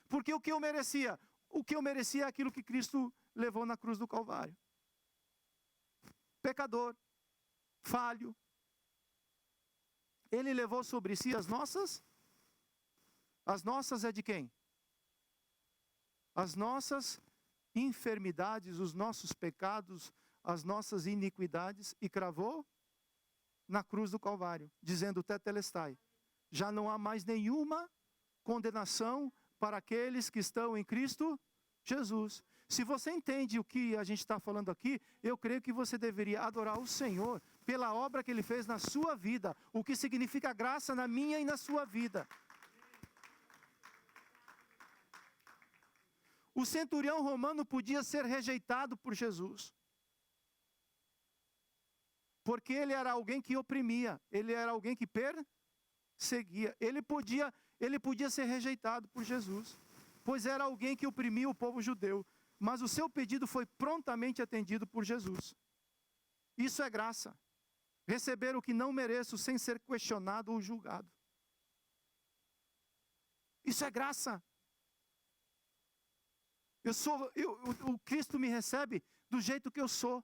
Porque o que eu merecia? O que eu merecia é aquilo que Cristo levou na cruz do Calvário. Pecador, falho. Ele levou sobre si as nossas é de quem? As nossas enfermidades, os nossos pecados, as nossas iniquidades, e cravou na cruz do Calvário, dizendo: tetelestai, já não há mais nenhuma condenação para aqueles que estão em Cristo Jesus. Se você entende o que a gente está falando aqui, eu creio que você deveria adorar o Senhor pela obra que Ele fez na sua vida, o que significa graça na minha e na sua vida. O centurião romano podia ser rejeitado por Jesus, porque ele era alguém que oprimia, ele era alguém que perseguia. Ele podia ser rejeitado por Jesus. pois era alguém que oprimia o povo judeu, mas o seu pedido foi prontamente atendido por Jesus. Isso é graça. Receber o que não mereço sem ser questionado ou julgado. Isso é graça. O Cristo me recebe do jeito que eu sou.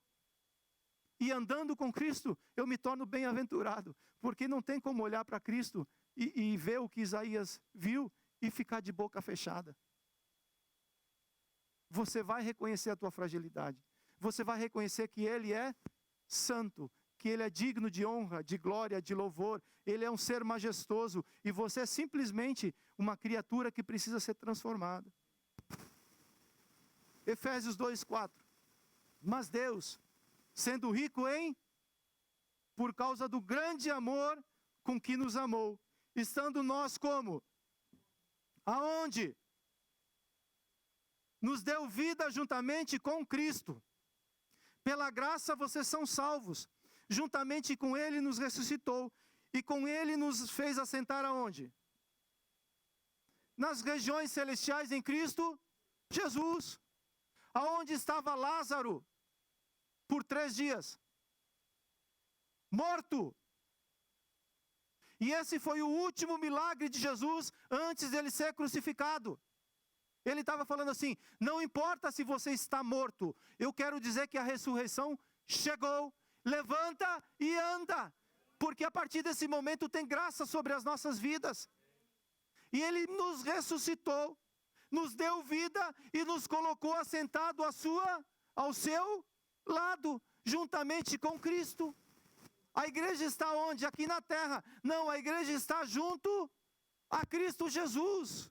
E andando com Cristo, eu me torno bem-aventurado. Porque não tem como olhar para Cristo e ver o que Isaías viu e ficar de boca fechada. Você vai reconhecer a tua fragilidade. Você vai reconhecer que Ele é santo, que Ele é digno de honra, de glória, de louvor. Ele é um ser majestoso e você é simplesmente uma criatura que precisa ser transformada. Efésios 2:4. Mas Deus, sendo rico por causa do grande amor com que nos amou, estando nós como? Aonde? Nos deu vida juntamente com Cristo. Pela graça vocês são salvos. Juntamente com Ele nos ressuscitou. E com Ele nos fez assentar aonde? Nas regiões celestiais em Cristo Jesus. Aonde estava Lázaro? Por 3 dias. Morto. E esse foi o último milagre de Jesus antes dele ser crucificado. Ele estava falando assim, não importa se você está morto, eu quero dizer que a ressurreição chegou, levanta e anda, porque a partir desse momento tem graça sobre as nossas vidas. E Ele nos ressuscitou, nos deu vida e nos colocou assentado ao seu lado, juntamente com Cristo. A igreja está onde? Aqui na terra. Não, a igreja está junto a Cristo Jesus.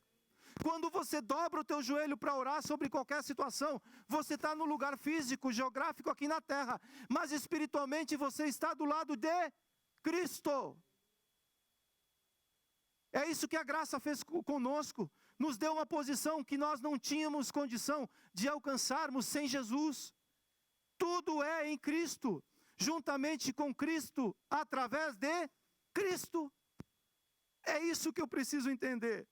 Quando você dobra o teu joelho para orar sobre qualquer situação, você está no lugar físico, geográfico aqui na terra, mas espiritualmente você está do lado de Cristo. É isso que a graça fez conosco, nos deu uma posição que nós não tínhamos condição de alcançarmos sem Jesus. Tudo é em Cristo, juntamente com Cristo, através de Cristo. É isso que eu preciso entender.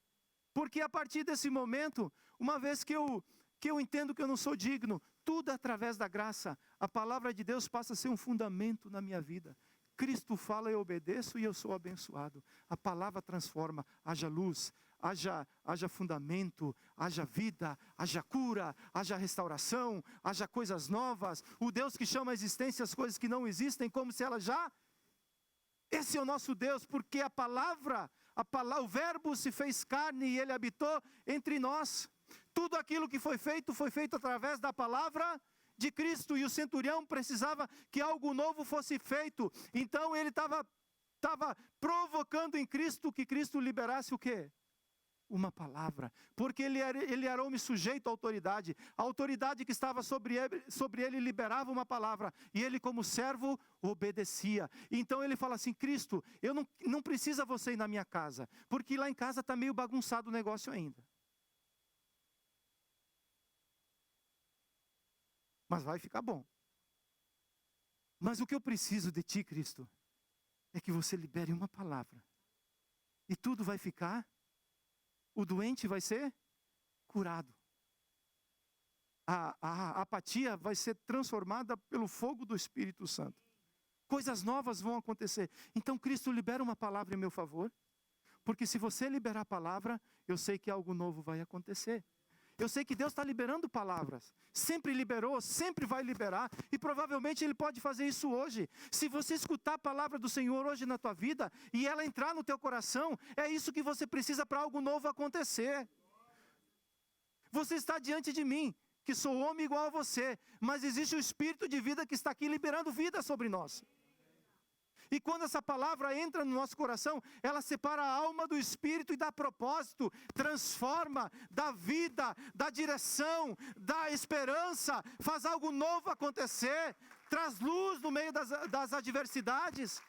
Porque a partir desse momento, uma vez que eu entendo que eu não sou digno, tudo através da graça, a palavra de Deus passa a ser um fundamento na minha vida. Cristo fala, eu obedeço e eu sou abençoado. A palavra transforma, haja luz, haja fundamento, haja vida, haja cura, haja restauração, haja coisas novas. O Deus que chama a existência as coisas que não existem como se elas já... Esse é o nosso Deus, porque o verbo se fez carne e Ele habitou entre nós. Tudo aquilo que foi feito através da palavra de Cristo. E o centurião precisava que algo novo fosse feito. Então ele estava provocando em Cristo que Cristo liberasse o quê? Uma palavra. Porque ele era homem sujeito à autoridade. A autoridade que estava sobre ele liberava uma palavra. E ele como servo obedecia. Então ele fala assim, Cristo, eu não precisa você ir na minha casa. Porque lá em casa está meio bagunçado o negócio ainda. Mas vai ficar bom. Mas o que eu preciso de ti, Cristo, é que você libere uma palavra. E tudo vai ficar... O doente vai ser curado. A apatia vai ser transformada pelo fogo do Espírito Santo. Coisas novas vão acontecer. Então Cristo libera uma palavra em meu favor. Porque se você liberar a palavra, eu sei que algo novo vai acontecer. Eu sei que Deus está liberando palavras. Sempre liberou, sempre vai liberar. E provavelmente Ele pode fazer isso hoje. Se você escutar a palavra do Senhor hoje na tua vida, e ela entrar no teu coração, é isso que você precisa para algo novo acontecer. Você está diante de mim, que sou homem igual a você. Mas existe o Espírito de vida que está aqui liberando vida sobre nós. E quando essa palavra entra no nosso coração, ela separa a alma do espírito e dá propósito, transforma, dá vida, dá direção, dá esperança, faz algo novo acontecer, traz luz no meio das adversidades.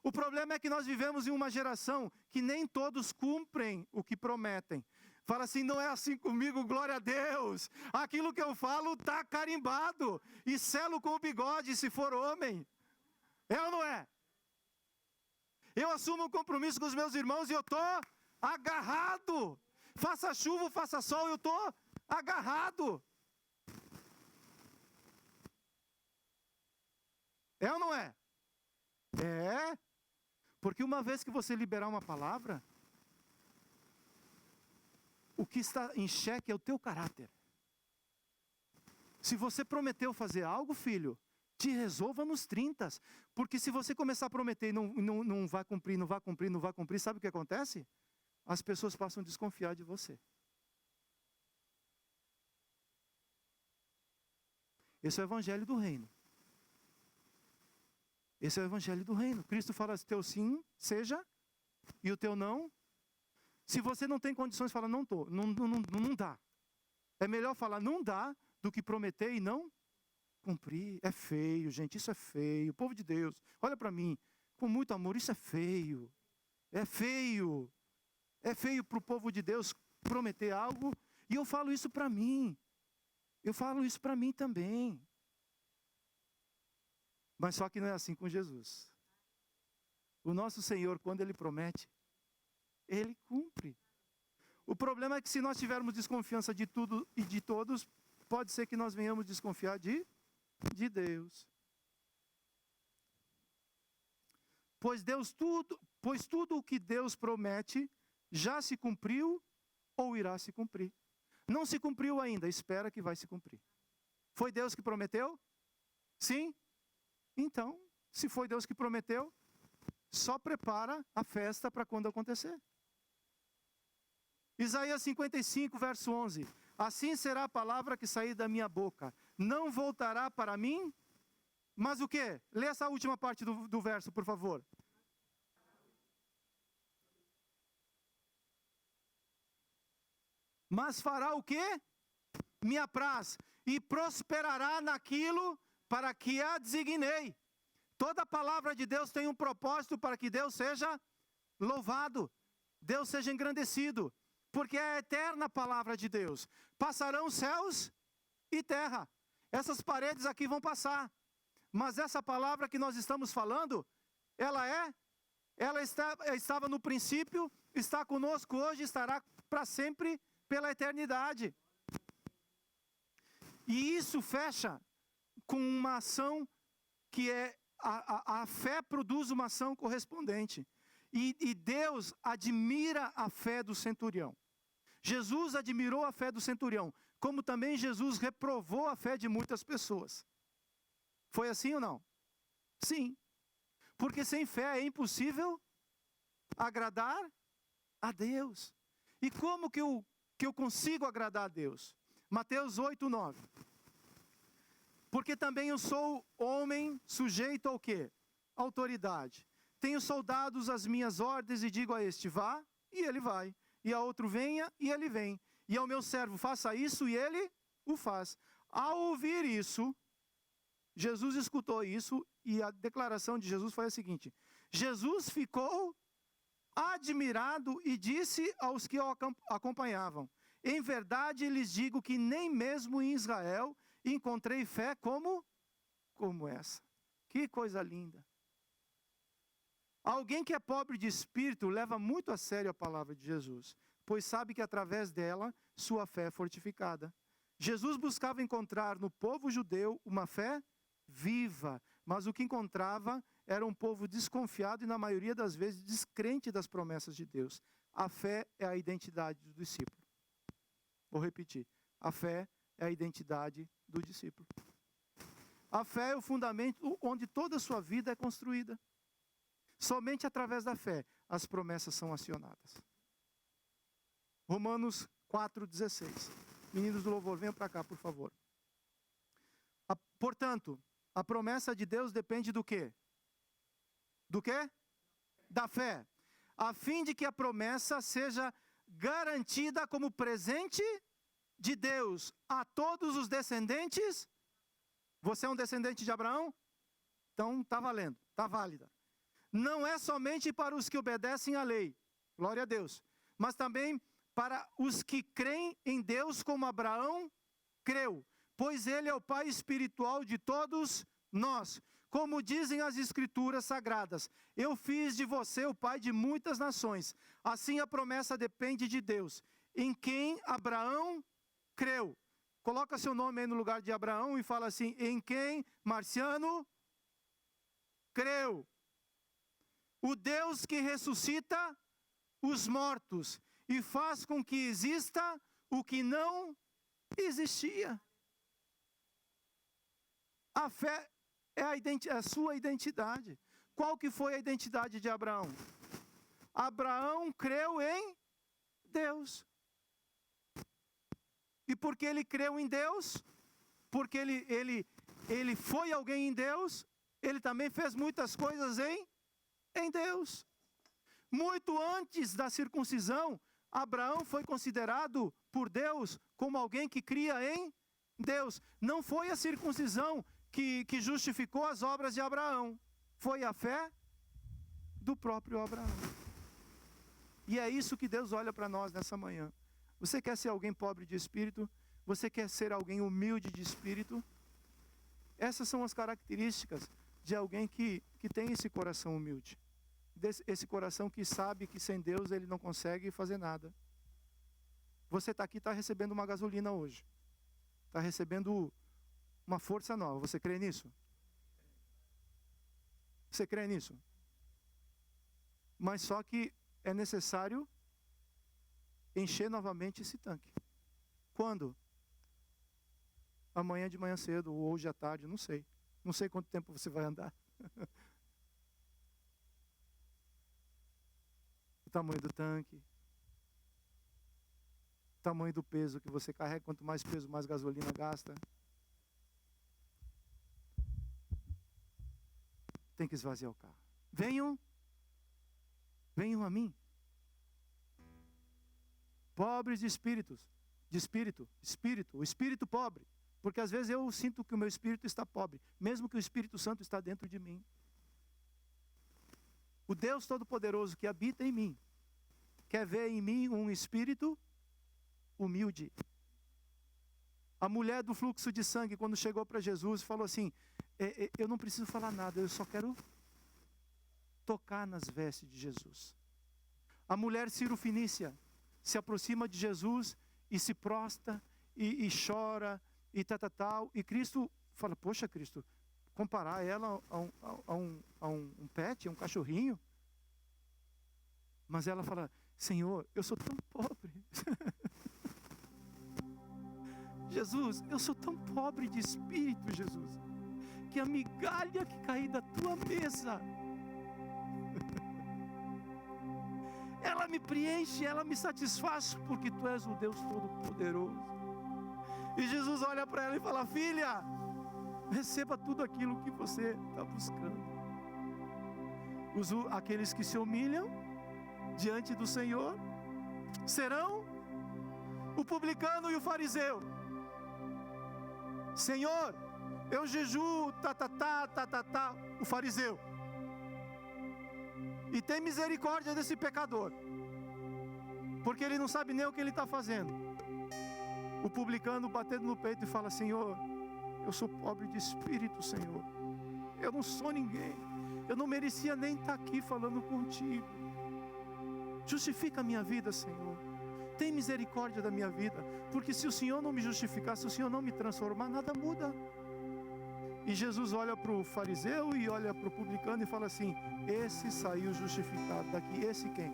O problema é que nós vivemos em uma geração que nem todos cumprem o que prometem. Fala assim, não é assim comigo, glória a Deus. Aquilo que eu falo está carimbado. E selo com o bigode se for homem. É ou não é? Eu assumo um compromisso com os meus irmãos e eu estou agarrado. Faça chuva, faça sol, eu estou agarrado. É ou não é? É. Porque uma vez que você liberar uma palavra, o que está em xeque é o teu caráter. Se você prometeu fazer algo, filho, te resolva nos 30. Porque se você começar a prometer e não vai cumprir, não vai cumprir, não vai cumprir, sabe o que acontece? As pessoas passam a desconfiar de você. Esse é o evangelho do reino. Esse é o evangelho do reino. Cristo fala, teu sim seja, e o teu não. Se você não tem condições, fala, não estou, não dá. É melhor falar, não dá, do que prometer e não cumprir. É feio, gente, isso é feio. O povo de Deus, olha para mim, com muito amor, isso é feio. É feio. É feio para o povo de Deus prometer algo, e eu falo isso para mim. Eu falo isso para mim também. Mas só que não é assim com Jesus. O nosso Senhor, quando Ele promete, Ele cumpre. O problema é que se nós tivermos desconfiança de tudo e de todos, pode ser que nós venhamos desconfiar de Deus. Pois tudo o que Deus promete já se cumpriu ou irá se cumprir. Não se cumpriu ainda, espera que vai se cumprir. Foi Deus que prometeu? Sim? Então, se foi Deus que prometeu, só prepara a festa para quando acontecer. Isaías 55, verso 11. Assim será a palavra que sair da minha boca. Não voltará para mim, mas o quê? Lê essa última parte do verso, por favor. Mas fará o quê? Me apraz, e prosperará naquilo para que a designei. Toda palavra de Deus tem um propósito para que Deus seja louvado, Deus seja engrandecido, porque é a eterna palavra de Deus. Passarão céus e terra. Essas paredes aqui vão passar, mas essa palavra que nós estamos falando, ela estava no princípio, está conosco hoje, estará para sempre, pela eternidade. E isso fecha com uma ação que é, a fé produz uma ação correspondente. E Deus admira a fé do centurião. Jesus admirou a fé do centurião, como também Jesus reprovou a fé de muitas pessoas. Foi assim ou não? Sim. Porque sem fé é impossível agradar a Deus. E como que eu consigo agradar a Deus? Mateus 8, 9. Porque também eu sou homem sujeito ao quê? Autoridade. Tenho soldados às minhas ordens e digo a este, vá, e ele vai. E a outro, venha, e ele vem. E ao meu servo, faça isso, e ele o faz. Ao ouvir isso, Jesus escutou isso, e a declaração de Jesus foi a seguinte. Jesus ficou admirado e disse aos que o acompanhavam, em verdade lhes digo que nem mesmo em Israel encontrei fé como essa. Que coisa linda. Alguém que é pobre de espírito leva muito a sério a palavra de Jesus, pois sabe que através dela sua fé é fortificada. Jesus buscava encontrar no povo judeu uma fé viva, mas o que encontrava era um povo desconfiado e na maioria das vezes descrente das promessas de Deus. A fé é a identidade do discípulo. Vou repetir. A fé é a identidade do discípulo. A fé é o fundamento onde toda a sua vida é construída. Somente através da fé as promessas são acionadas. Romanos 4,16. Meninos do louvor, venham para cá, por favor. Portanto, a promessa de Deus depende do quê? Do quê? Da fé. A fim de que a promessa seja garantida como presente de Deus a todos os descendentes. Você é um descendente de Abraão? Então está valendo, está válida. Não é somente para os que obedecem à lei, glória a Deus, mas também para os que creem em Deus como Abraão creu, pois ele é o pai espiritual de todos nós. Como dizem as escrituras sagradas, eu fiz de você o pai de muitas nações. Assim a promessa depende de Deus, em quem Abraão creu. Coloca seu nome aí no lugar de Abraão e fala assim, em quem Marciano creu. O Deus que ressuscita os mortos e faz com que exista o que não existia. A fé é a sua identidade. Qual que foi a identidade de Abraão? Abraão creu em Deus. E porque ele creu em Deus, porque ele foi alguém em Deus, ele também fez muitas coisas em Deus. Muito antes da circuncisão, Abraão foi considerado por Deus como alguém que cria em Deus. Não foi a circuncisão que justificou as obras de Abraão. Foi a fé do próprio Abraão. E é isso que Deus olha para nós nessa manhã. Você quer ser alguém pobre de espírito? Você quer ser alguém humilde de espírito? Essas são as características de alguém que tem esse coração humilde. Esse coração que sabe que sem Deus ele não consegue fazer nada. Você está aqui, está recebendo uma gasolina hoje. Está recebendo uma força nova. Você crê nisso? Você crê nisso? Mas só que é necessário encher novamente esse tanque. Quando? Amanhã de manhã cedo, ou hoje à tarde, não sei. Não sei quanto tempo você vai andar. O tamanho do tanque. O tamanho do peso que você carrega. Quanto mais peso, mais gasolina gasta. Tem que esvaziar o carro. Venham a mim. Pobres de espírito, o espírito pobre. Porque às vezes eu sinto que o meu espírito está pobre, mesmo que o Espírito Santo está dentro de mim. O Deus Todo-Poderoso que habita em mim, quer ver em mim um espírito humilde. A mulher do fluxo de sangue, quando chegou para Jesus, falou assim, eu não preciso falar nada, eu só quero tocar nas vestes de Jesus. A mulher Ciro-Fenícia se aproxima de Jesus e se prostra e chora e tal. E Cristo fala, poxa Cristo, comparar ela a um pet, a um cachorrinho? Mas ela fala, Senhor, eu sou tão pobre. Jesus, eu sou tão pobre de espírito, Jesus, que a migalha que cair da tua mesa, ela me preenche, ela me satisfaz, porque tu és o Deus Todo-Poderoso. E Jesus olha para ela e fala, filha, receba tudo aquilo que você está buscando. Aqueles que se humilham diante do Senhor serão o publicano e o fariseu. Senhor, eu jejuo, o fariseu. E tem misericórdia desse pecador, porque ele não sabe nem o que ele está fazendo. O publicano batendo no peito e fala, Senhor, eu sou pobre de espírito, Senhor. Eu não sou ninguém. Eu não merecia nem estar aqui falando contigo. Justifica a minha vida, Senhor. Tem misericórdia da minha vida, porque se o Senhor não me justificar, se o Senhor não me transformar, nada muda. E Jesus olha para o fariseu e olha para o publicano e fala assim, esse saiu justificado daqui. Esse quem?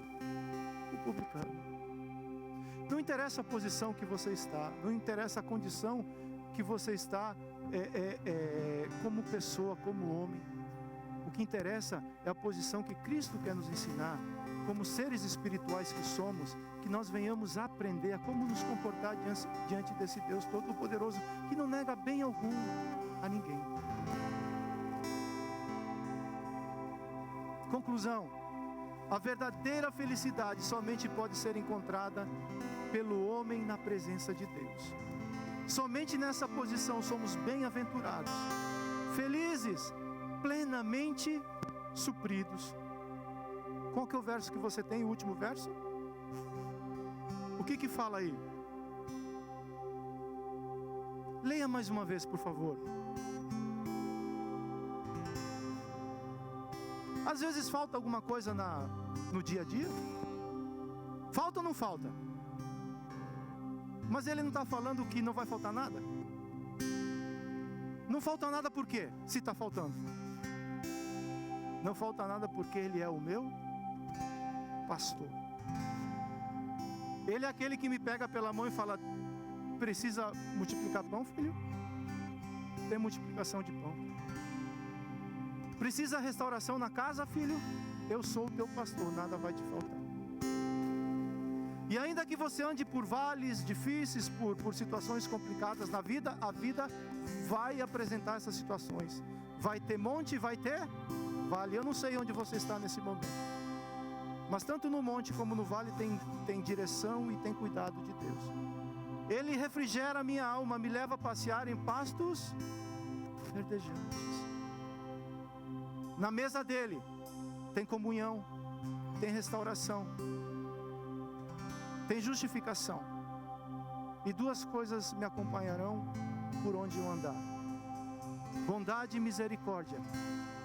O publicano. Não interessa a posição que você está, não interessa a condição que você está como pessoa, como homem. O que interessa é a posição que Cristo quer nos ensinar, como seres espirituais que somos, que nós venhamos a aprender a como nos comportar diante desse Deus Todo-Poderoso, que não nega bem algum a ninguém. Conclusão: a verdadeira felicidade somente pode ser encontrada pelo homem na presença de Deus. Somente nessa posição somos bem-aventurados, felizes, plenamente supridos. Qual que é o verso que você tem, o último verso? O que fala aí? Leia mais uma vez, por favor. Às vezes falta alguma coisa no dia a dia. Falta ou não falta? Mas ele não está falando que não vai faltar nada. Não falta nada por quê? Se está faltando. Não falta nada porque Ele é o meu pastor. Ele é aquele que me pega pela mão e fala: precisa multiplicar pão, filho? Tem multiplicação de pão. Precisa restauração na casa, filho? Eu sou o teu pastor, nada vai te faltar. E ainda que você ande por vales difíceis, por situações complicadas na vida, a vida vai apresentar essas situações. Vai ter monte, vai ter vale. Eu não sei onde você está nesse momento, mas tanto no monte como no vale tem direção e tem cuidado de Deus. Ele refrigera a minha alma, me leva a passear em pastos verdejantes. Na mesa dele tem comunhão, tem restauração, tem justificação. E duas coisas me acompanharão por onde eu andar: bondade e misericórdia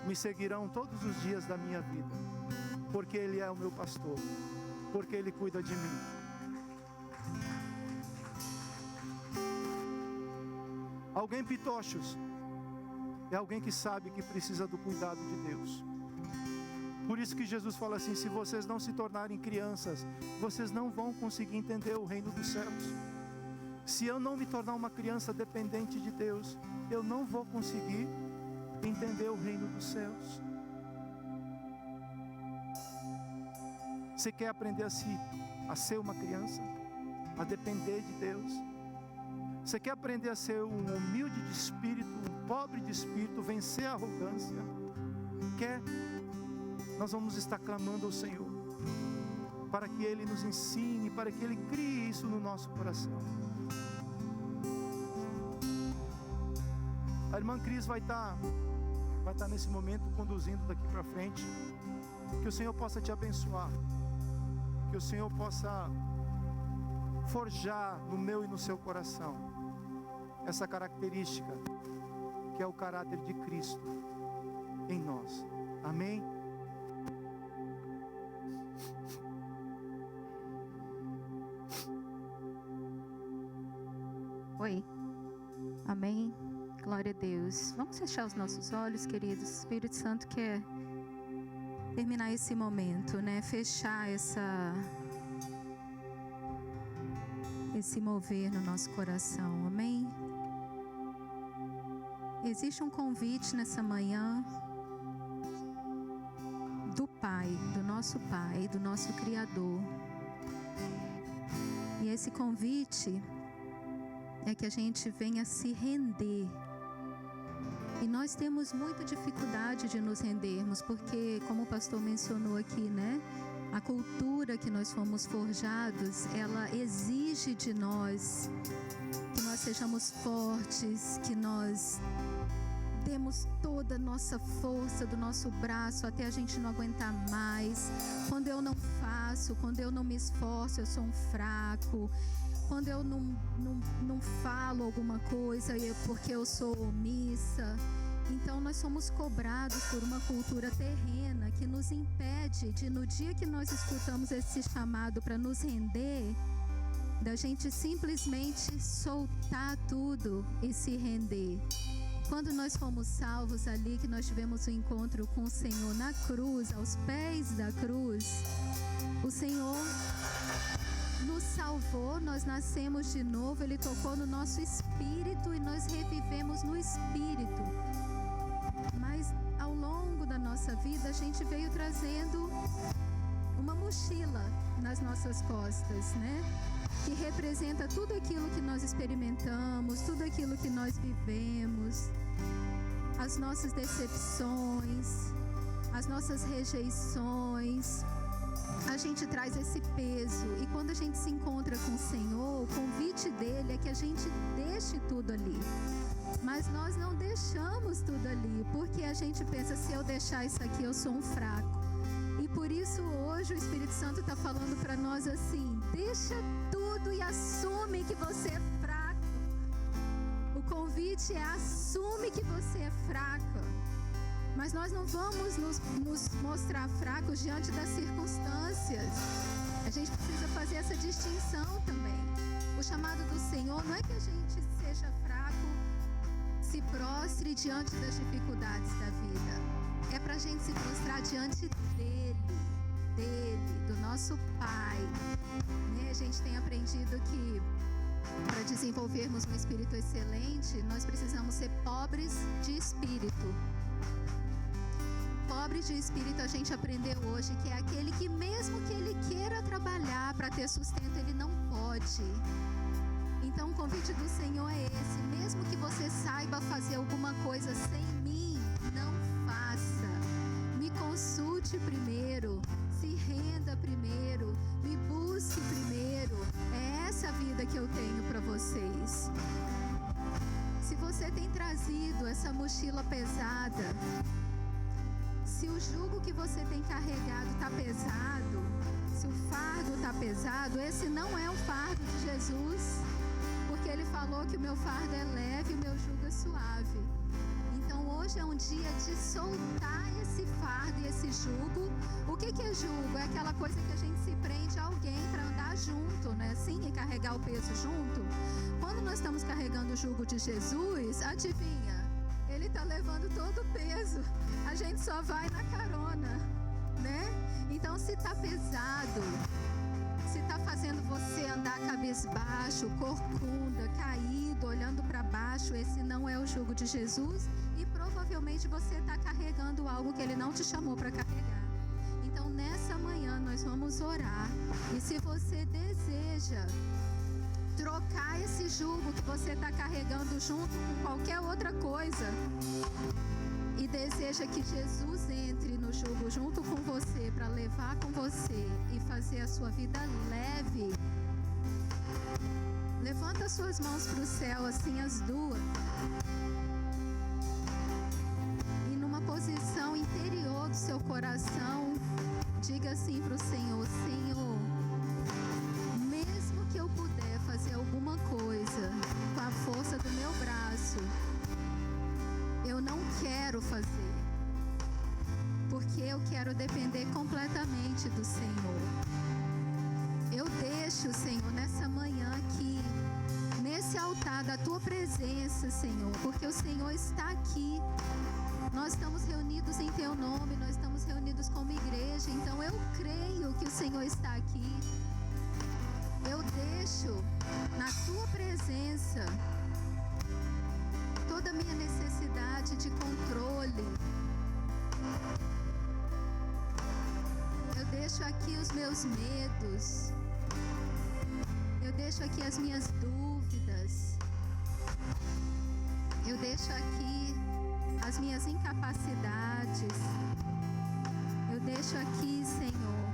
me seguirão todos os dias da minha vida, porque Ele é o meu pastor, porque Ele cuida de mim. Alguém pitochos é alguém que sabe que precisa do cuidado de Deus. Por isso que Jesus fala assim: se vocês não se tornarem crianças, vocês não vão conseguir entender o reino dos céus. Se eu não me tornar uma criança dependente de Deus, eu não vou conseguir entender o reino dos céus. Você quer aprender a ser uma criança? A depender de Deus? Você quer aprender a ser um humilde de espírito, um pobre de espírito, vencer a arrogância? Quer? Nós vamos estar clamando ao Senhor para que Ele nos ensine, para que Ele crie isso no nosso coração. A irmã Cris vai estar nesse momento conduzindo daqui para frente. Que o Senhor possa te abençoar, que o Senhor possa forjar no meu e no seu coração essa característica que é o caráter de Cristo em nós. Amém? Oi, amém, glória a Deus. Vamos fechar os nossos olhos, queridos. O Espírito Santo quer terminar esse momento, né? Fechar esse mover no nosso coração, amém? Existe um convite nessa manhã do Pai, do nosso Pai, do nosso Criador. E esse convite é que a gente venha se render. E nós temos muita dificuldade de nos rendermos, porque, como o pastor mencionou aqui, né? A cultura que nós fomos forjados, ela exige de nós que nós sejamos fortes, que nós demos toda a nossa força do nosso braço até a gente não aguentar mais. Quando eu não faço, quando eu não me esforço, eu sou um fraco. Quando eu não falo alguma coisa é porque eu sou omissa. Então nós somos cobrados por uma cultura terrena que nos impede de, no dia que nós escutamos esse chamado para nos render, da gente simplesmente soltar tudo e se render. Quando nós fomos salvos ali, que nós tivemos um encontro com o Senhor na cruz, aos pés da cruz, o Senhor nos salvou, nós nascemos de novo, Ele tocou no nosso espírito e nós revivemos no espírito. Mas ao longo da nossa vida, a gente veio trazendo uma mochila nas nossas costas, né? Que representa tudo aquilo que nós experimentamos, tudo aquilo que nós vivemos, as nossas decepções, as nossas rejeições. A gente traz esse peso, e quando a gente se encontra com o Senhor, o convite dele é que a gente deixe tudo ali. Mas nós não deixamos tudo ali, porque a gente pensa: se eu deixar isso aqui, eu sou um fraco. E por isso hoje o Espírito Santo está falando para nós assim: deixa tudo e assume que você é fraco. O convite é: assume que você é fraca. Mas nós não vamos nos mostrar fracos diante das circunstâncias. A gente precisa fazer essa distinção também. O chamado do Senhor não é que a gente seja fraco, se prostre diante das dificuldades da vida. É para a gente se prostrar diante dele, do nosso Pai. Né? A gente tem aprendido que para desenvolvermos um espírito excelente, nós precisamos ser pobres de espírito. Pobre de espírito, a gente aprendeu hoje que é aquele que mesmo que ele queira trabalhar para ter sustento, ele não pode. Então o convite do Senhor é esse: mesmo que você saiba fazer alguma coisa sem mim, não faça. Me consulte primeiro, se renda primeiro, me busque primeiro. É essa a vida que eu tenho para vocês. Se você tem trazido essa mochila pesada, se o jugo que você tem carregado está pesado, se o fardo está pesado, esse não é o fardo de Jesus, porque ele falou que o meu fardo é leve e o meu jugo é suave. Então hoje é um dia de soltar esse fardo e esse jugo. O que é jugo? É aquela coisa que a gente se prende a alguém para andar junto, né? Sim, e carregar o peso junto. Quando nós estamos carregando o jugo de Jesus, adivinha? Ele está levando todo o peso. A gente só vai na carona, né? Então, se está pesado, se está fazendo você andar cabisbaixo, corcunda, caído, olhando para baixo, esse não é o jugo de Jesus. E provavelmente você está carregando algo que ele não te chamou para carregar. Então, nessa manhã, nós vamos orar. E se você deseja trocar esse jugo que você está carregando junto com qualquer outra coisa e deseja que Jesus entre no jugo junto com você para levar com você e fazer a sua vida leve, levanta suas mãos para o céu, assim as duas, e numa posição interior do seu coração, diga assim para o Senhor: Senhor, mesmo que eu puder fazer alguma coisa com a força do meu braço, eu não quero fazer, porque eu quero depender completamente do Senhor. Eu deixo, Senhor, nessa manhã aqui, nesse altar da Tua presença, Senhor, porque o Senhor está aqui. Nós estamos reunidos em Teu nome, nós estamos reunidos como igreja, então eu creio que o Senhor está aqui. Eu deixo na Tua presença toda a minha necessidade de controle. Eu deixo aqui os meus medos. Eu deixo aqui as minhas dúvidas. Eu deixo aqui as minhas incapacidades. Eu deixo aqui, Senhor,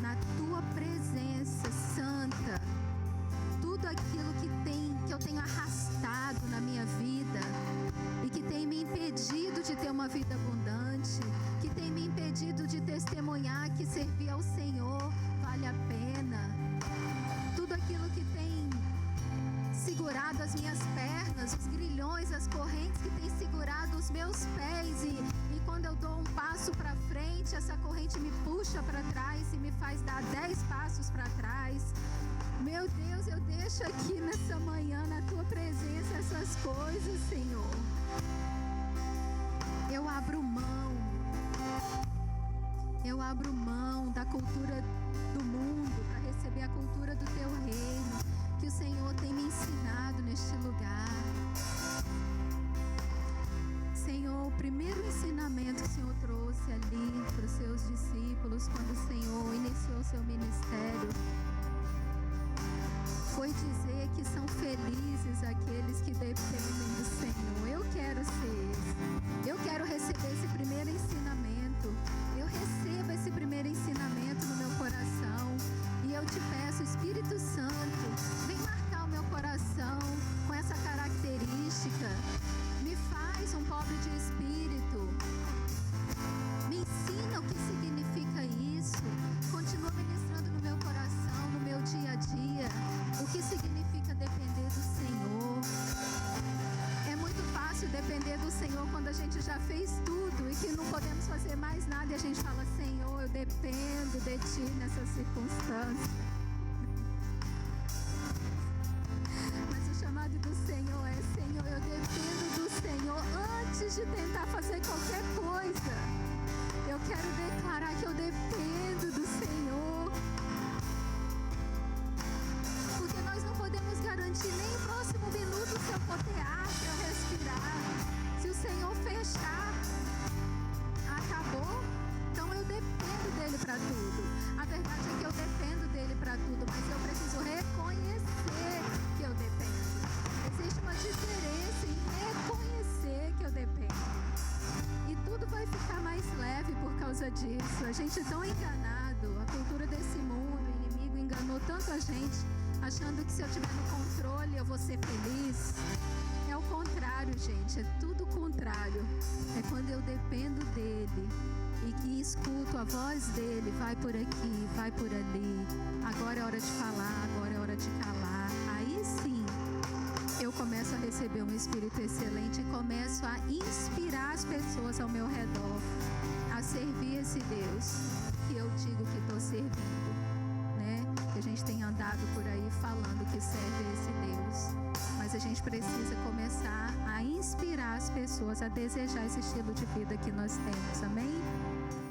na Tua presença santa, tudo aquilo que eu tenho arrastado na minha vida e que tem me impedido de ter uma vida abundante, que tem me impedido de testemunhar que servir ao Senhor vale a pena. Tudo aquilo que tem segurado as minhas pernas, os grilhões, as correntes que tem segurado os meus pés e quando eu dou um passo para frente, essa corrente me puxa para trás e me faz dar 10 passos para trás. Meu Deus, eu deixo aqui nessa manhã, na Tua presença, essas coisas, Senhor. Eu abro mão da cultura do mundo para receber a cultura do Teu reino, que o Senhor tem me ensinado neste lugar. Senhor, o primeiro ensinamento que o Senhor trouxe ali para os Seus discípulos, quando o Senhor iniciou o Seu ministério, foi dizer que são felizes aqueles que dependem do Senhor. Eu quero ser esse. Eu quero receber esse primeiro ensinamento. Eu recebo esse primeiro ensinamento no meu coração. E eu te peço, Espírito Santo, vem marcar o meu coração com essa característica. Me faz um pobre de espírito. Me ensina o que significa isso. Continua ministrando no meu coração, no meu dia a dia, o que significa depender do Senhor. É muito fácil depender do Senhor quando a gente já fez tudo que não podemos fazer mais nada e a gente fala: Senhor, eu dependo de Ti nessa circunstância. Mas o chamado do Senhor é: Senhor, eu dependo do Senhor antes de tentar fazer qualquer coisa. Eu quero declarar que eu dependo do Senhor. Porque nós não podemos garantir nem o próximo minuto se eu for ter ar, se eu respirar. Se o Senhor fechar, acabou. Então eu dependo dele para tudo. A verdade é que eu dependo dele para tudo, mas eu preciso reconhecer que eu dependo. Existe uma diferença em reconhecer que eu dependo. E tudo vai ficar mais leve por causa disso. A gente é tão enganado. A cultura desse mundo, o inimigo enganou tanto a gente, achando que se eu estiver no controle eu vou ser feliz. É o contrário, gente. É tudo o contrário. É quando eu dependo dele e que escuto a voz dele. Vai por aqui, vai por ali. Agora é hora de falar, agora é hora de calar. Aí sim, eu começo a receber um espírito excelente e começo a inspirar as pessoas ao meu redor a servir esse Deus que eu digo que estou servindo, né? Que a gente tem andado por aí falando que serve esse Deus, mas a gente precisa começar a inspirar as pessoas a desejar esse estilo de vida que nós temos, amém?